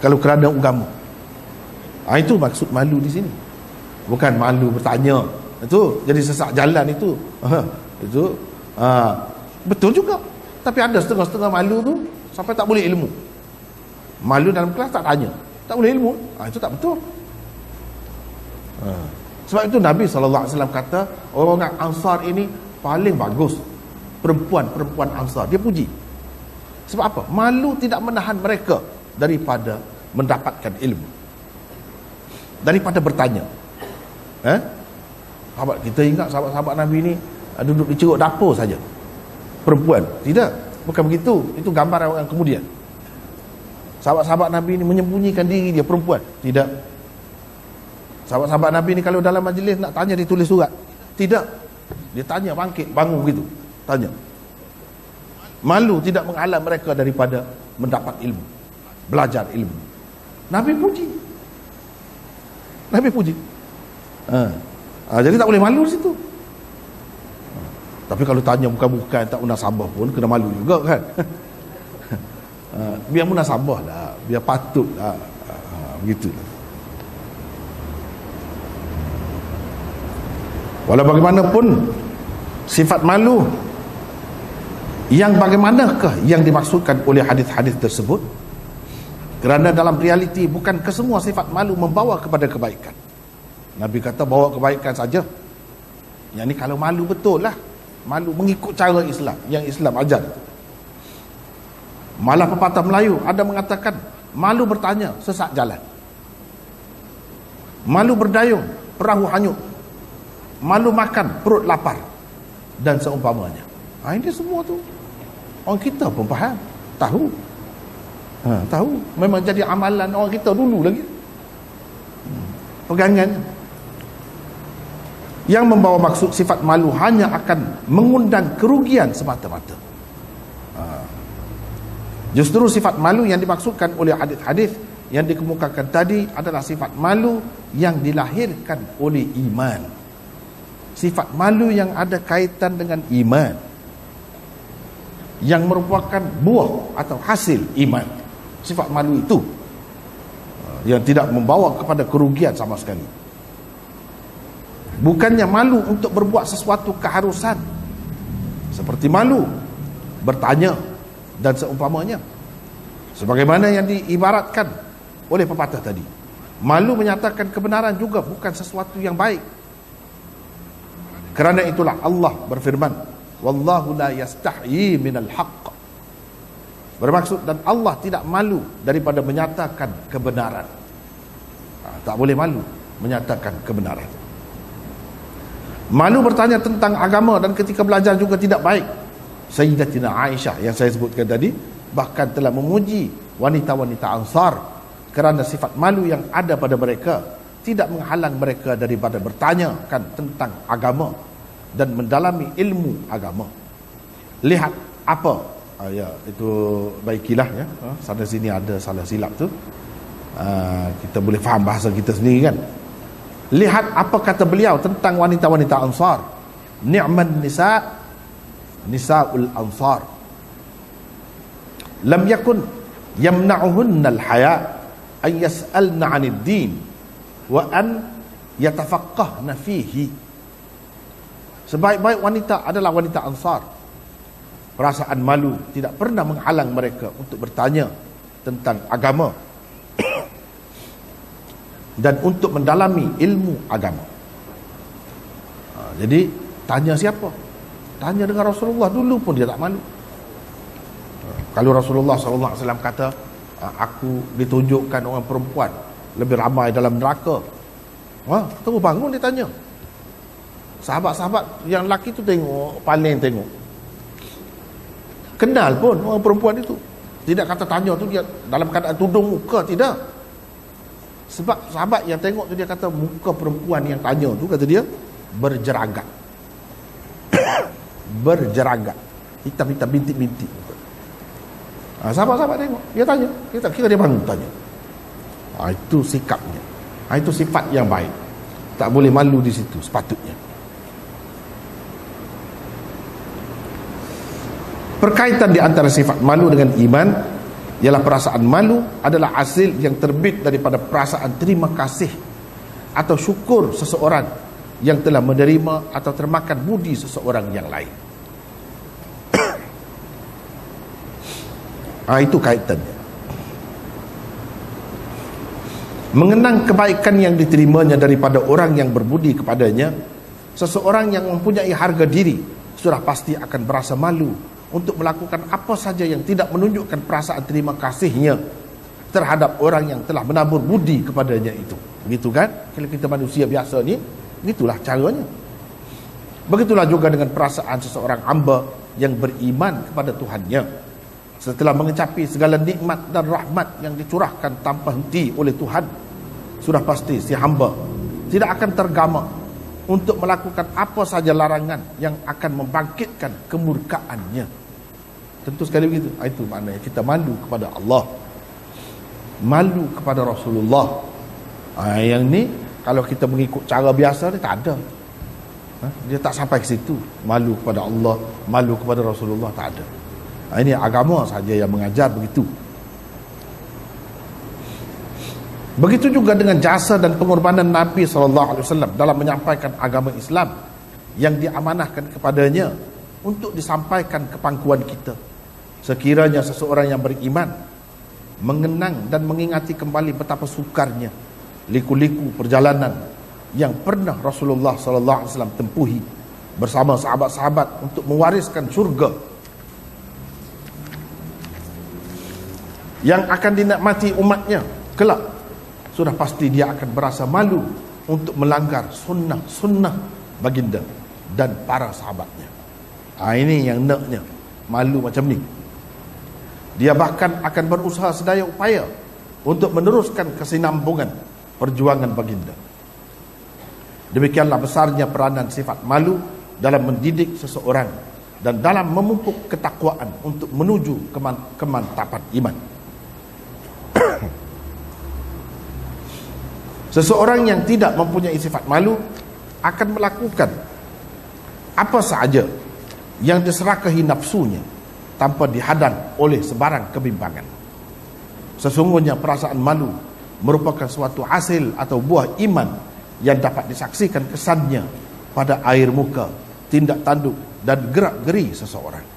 kalau kerana agama. Itu maksud malu di sini. Bukan malu bertanya, itu jadi sesak jalan itu. Itu betul juga. Tapi ada setengah-setengah malu tu sampai tak boleh ilmu. Malu dalam kelas tak tanya, tak boleh ilmu. Itu tak betul. Sebab itu Nabi SAW kata orang Ansar ini paling bagus, perempuan-perempuan Ansar. Dia puji. Sebab apa? Malu tidak menahan mereka daripada mendapatkan ilmu, daripada bertanya. Sahabat kita ingat sahabat-sahabat Nabi ni duduk di ceruk dapur saja, perempuan. Tidak, bukan begitu. Itu gambaran orang kemudian. Sahabat-sahabat Nabi ni menyembunyikan diri dia, perempuan. Tidak. Sahabat-sahabat Nabi ni kalau dalam majlis nak tanya, dia tulis surat. Tidak. Dia tanya, bangkit, bangun begitu, tanya. Malu tidak menghalang mereka daripada mendapat ilmu, belajar ilmu. Nabi puji. Nabi puji. Jadi tak boleh malu di situ. Tapi kalau tanya bukan-bukan, tak munasabah pun kena malu juga kan. Biar munasabah lah, biar patut lah. Begitu. Walau bagaimanapun sifat malu yang bagaimanakah yang dimaksudkan oleh hadis-hadis tersebut? Kerana dalam realiti bukan kesemua sifat malu membawa kepada kebaikan. Nabi kata bawa kebaikan saja. Yang ni kalau malu betul lah, malu mengikut cara Islam yang Islam ajar. Malah pepatah Melayu ada mengatakan malu bertanya, sesak jalan. Malu berdayung, perahu hanyut. Malu makan, perut lapar, dan seumpamanya. Ini semua tu orang kita pun faham, tahu. Tahu, memang jadi amalan orang kita dulu lagi. Pegangan yang membawa maksud sifat malu hanya akan mengundang kerugian semata-mata. Justru sifat malu yang dimaksudkan oleh hadis-hadis yang dikemukakan tadi adalah sifat malu yang dilahirkan oleh iman. Sifat malu yang ada kaitan dengan iman, yang merupakan buah atau hasil iman. Sifat malu itu yang tidak membawa kepada kerugian sama sekali. Bukannya malu untuk berbuat sesuatu keharusan, seperti malu bertanya dan seumpamanya, sebagaimana yang diibaratkan oleh pepatah tadi. Malu menyatakan kebenaran juga bukan sesuatu yang baik. Kerana itulah Allah berfirman, wallahu la yastahyi minal haqq. Bermaksud, dan Allah tidak malu daripada menyatakan kebenaran. Tak boleh malu menyatakan kebenaran. Malu bertanya tentang agama dan ketika belajar juga tidak baik. Sayyidatina Aisyah yang saya sebutkan tadi bahkan telah memuji wanita-wanita Ansar kerana sifat malu yang ada pada mereka tidak menghalang mereka daripada bertanya kan tentang agama dan mendalami ilmu agama. Lihat apa ya itu baikilah ya, sana sini ada salah silap tu, kita boleh faham bahasa kita sendiri kan. Lihat apa kata beliau tentang wanita-wanita Ansar. Ni'man nisa nisaul Ansar, lam yakun yamna'uhunna al-haya an yas'alna 'anid din wa an yatafaqqahna fihi. Sebaik-baik wanita adalah wanita Ansar. Perasaan malu tidak pernah menghalang mereka untuk bertanya tentang agama dan untuk mendalami ilmu agama. Jadi tanya siapa? Tanya dengan Rasulullah dulu pun dia tak malu. Kalau Rasulullah SAW kata aku ditunjukkan orang perempuan lebih ramai dalam neraka, terus bangun dia tanya. Sahabat-sahabat yang lelaki tu tengok, paling tengok, kenal pun orang perempuan itu. Tidak kata tanya tu dia dalam keadaan tudung muka, tidak. Sebab sahabat yang tengok tu dia kata muka perempuan yang tanya tu, kata dia berjeragat. Berjeragat, hitam-hitam, bintik-bintik. Sahabat-sahabat tengok, dia tanya, kita kira dia bangun tanya. Itu sikapnya, itu sifat yang baik. Tak boleh malu di situ sepatutnya. Perkaitan di antara sifat malu dengan iman ialah perasaan malu adalah hasil yang terbit daripada perasaan terima kasih atau syukur seseorang yang telah menerima atau termakan budi seseorang yang lain. Itu kaitannya. mengenang kebaikan yang diterimanya daripada orang yang berbudi kepadanya, seseorang yang mempunyai harga diri sudah pasti akan berasa malu untuk melakukan apa saja yang tidak menunjukkan perasaan terima kasihnya terhadap orang yang telah menabur budi kepadanya itu. Begitu kan? Kalau kita manusia biasa ni, begitulah caranya. Begitulah juga dengan perasaan seseorang hamba yang beriman kepada Tuhannya. Setelah mengecapi segala nikmat dan rahmat yang dicurahkan tanpa henti oleh Tuhan, sudah pasti si hamba tidak akan tergama untuk melakukan apa saja larangan yang akan membangkitkan kemurkaannya. Tentu sekali begitu. Itu maknanya kita malu kepada Allah, malu kepada Rasulullah. Yang ni kalau kita mengikut cara biasa ni tak ada. Dia tak sampai ke situ. Malu kepada Allah, malu kepada Rasulullah, tak ada. Ini agama saja yang mengajar begitu. Begitu juga dengan jasa dan pengorbanan Nabi SAW dalam menyampaikan agama Islam yang diamanahkan kepadanya untuk disampaikan ke pangkuan kita. Sekiranya seseorang yang beriman mengenang dan mengingati kembali betapa sukarnya liku-liku perjalanan yang pernah Rasulullah SAW tempuhi bersama sahabat-sahabat untuk mewariskan syurga yang akan dinikmati umatnya kelak, sudah pasti dia akan berasa malu untuk melanggar sunnah baginda dan para sahabatnya. Ini yang naknya, malu macam ni. Dia bahkan akan berusaha sedaya upaya untuk meneruskan kesinambungan perjuangan baginda. Demikianlah besarnya peranan sifat malu dalam mendidik seseorang dan dalam memupuk ketakwaan untuk menuju kemantapan iman. Seseorang yang tidak mempunyai sifat malu akan melakukan apa sahaja yang diserakahi nafsunya tanpa dihadang oleh sebarang kebimbangan. Sesungguhnya perasaan malu merupakan suatu hasil atau buah iman yang dapat disaksikan kesannya pada air muka, tindak tanduk dan gerak-geri seseorang.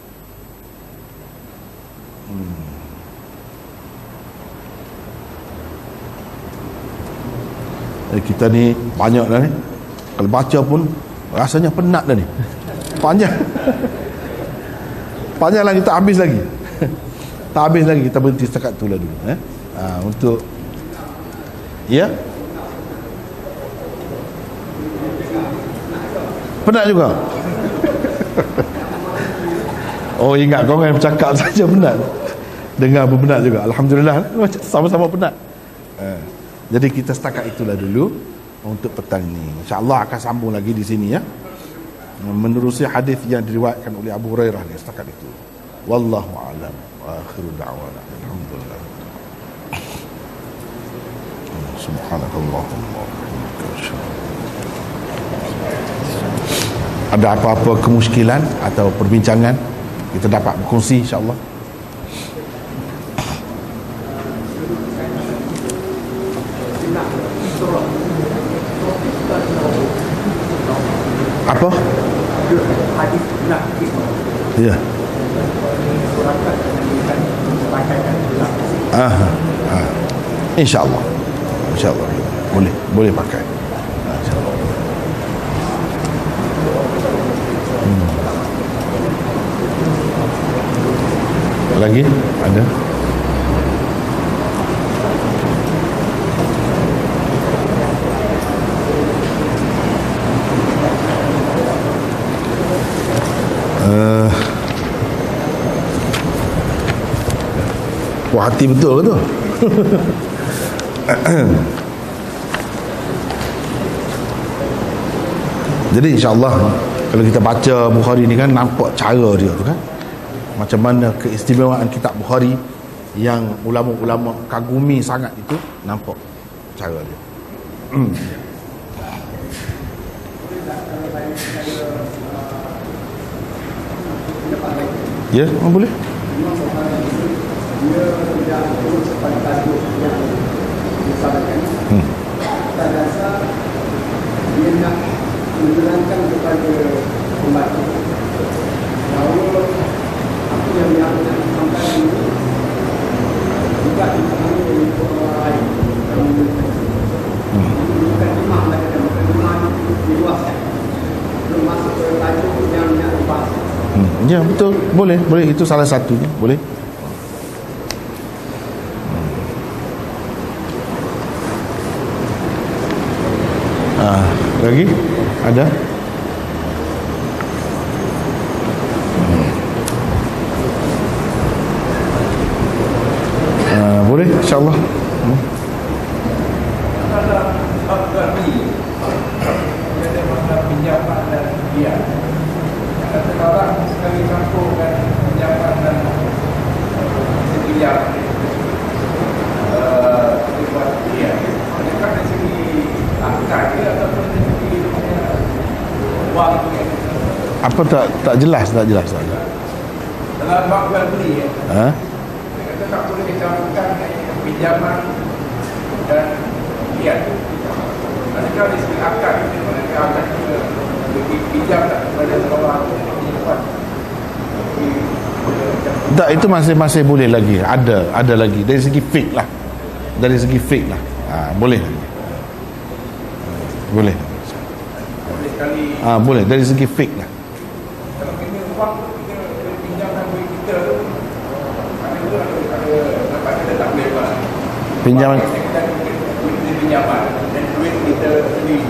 Kita ni banyak dah ni. Kalau baca pun rasanya penat dah ni. Panjang. Panjang lagi, tak habis lagi. Tak habis lagi, kita berhenti setakat tu lah dulu. Untuk ya. Penat juga. Oh, ingat kau kan bercakap saja penat. Dengar pun penat juga. Alhamdulillah, sama-sama penat. Jadi kita setakat itulah dulu untuk petang ini. InsyaAllah akan sambung lagi di sini ya, menerusi hadis yang diriwayatkan oleh Abu Hurairah ni. Setakat itu. Wallahu a'lam. Wa akhiru da'wana alhamdulillah. Subhanakallahumma wa bihamdika. Ada apa-apa kemusykilan atau perbincangan, kita dapat berkongsi insya-Allah. Apa? Ya. InsyaAllah. InsyaAllah. Boleh pakai. InsyaAllah. Lagi ada? Puas hati betul ke tu? Jadi insyaAllah kalau kita baca Bukhari ni kan, nampak cara dia tu kan, macam mana keistimewaan kitab Bukhari yang ulama-ulama kagumi sangat itu, nampak cara dia. Ya, boleh. Dia tidak turun kepada tajuk yang disampaikan. Pada dasar dia nak menerangkan kepada pembaca bahawa apa yang dia nak sampaikan ini juga dipahami oleh orang lain. Ya betul, boleh, boleh, itu salah satunya, boleh. Lagi ada? Boleh, insyaAllah. Pinjaman dan dia orang sekali campurkan pinjaman dan pinjam buat dia. Adakah dari segi angka dia ataupun dari segi wang dia? Apa tak jelas, tak jelas. Dalam bab jual beli ya. Dia kata tak boleh dicampurkan pinjaman dan dia. Adakah dari segi angka dia mereka akan pinjam tak kepada orang tak, itu masih boleh lagi, ada lagi dari segi fake lah, boleh boleh boleh dari segi fake lah. Kalau kita uang kita pinjamkan duit kita tu ada tak boleh buat pinjaman duit pinjaman dan duit kita sendiri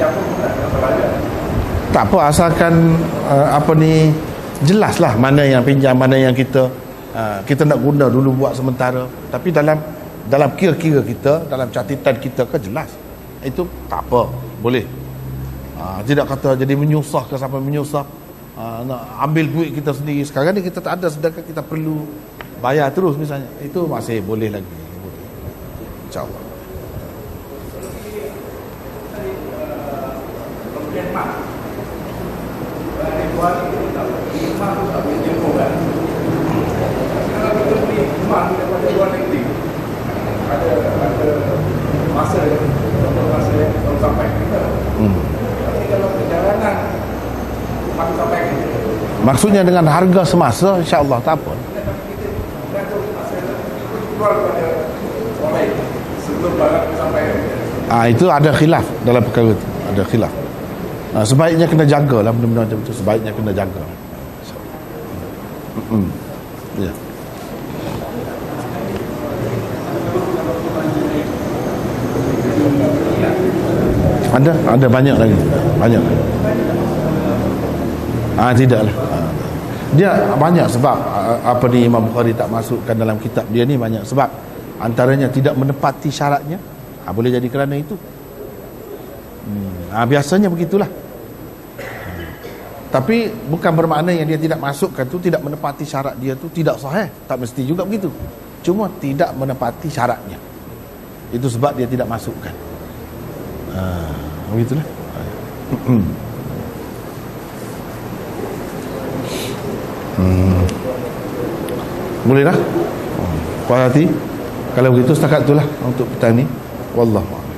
campur pun tak ada. Tak apa, asalkan jelaslah mana yang pinjam, mana yang kita nak guna dulu buat sementara. Tapi dalam kira-kira kita, dalam catatan kita ke jelas. Itu tak apa, boleh. Tidak kata jadi menyusah ke sampai menyusah. Nak ambil duit kita sendiri. Sekarang ni kita tak ada, sedangkan kita perlu bayar terus misalnya. Itu masih boleh lagi. InsyaAllah. Maksudnya dengan harga semasa, insya-Allah tak apa. Itu ada khilaf dalam perkara itu, ada khilaf. Sebaiknya kena jagalah benda-benda macam itu, sebaiknya kena jaga. Ya. Ada banyak lagi. Banyak. Tidaklah. Dia banyak sebab Imam Bukhari tak masukkan dalam kitab dia ni, banyak sebab. Antaranya tidak menepati syaratnya. Boleh jadi kerana itu. Biasanya begitulah. Tapi bukan bermakna yang dia tidak masukkan tu tidak menepati syarat dia tu tidak sahih. Tak mesti juga begitu. Cuma tidak menepati syaratnya. Itu sebab dia tidak masukkan. Begitulah. Boleh dah? Puas hati. Kalau begitu setakat itulah untuk petang ni. Wallahu a'lam.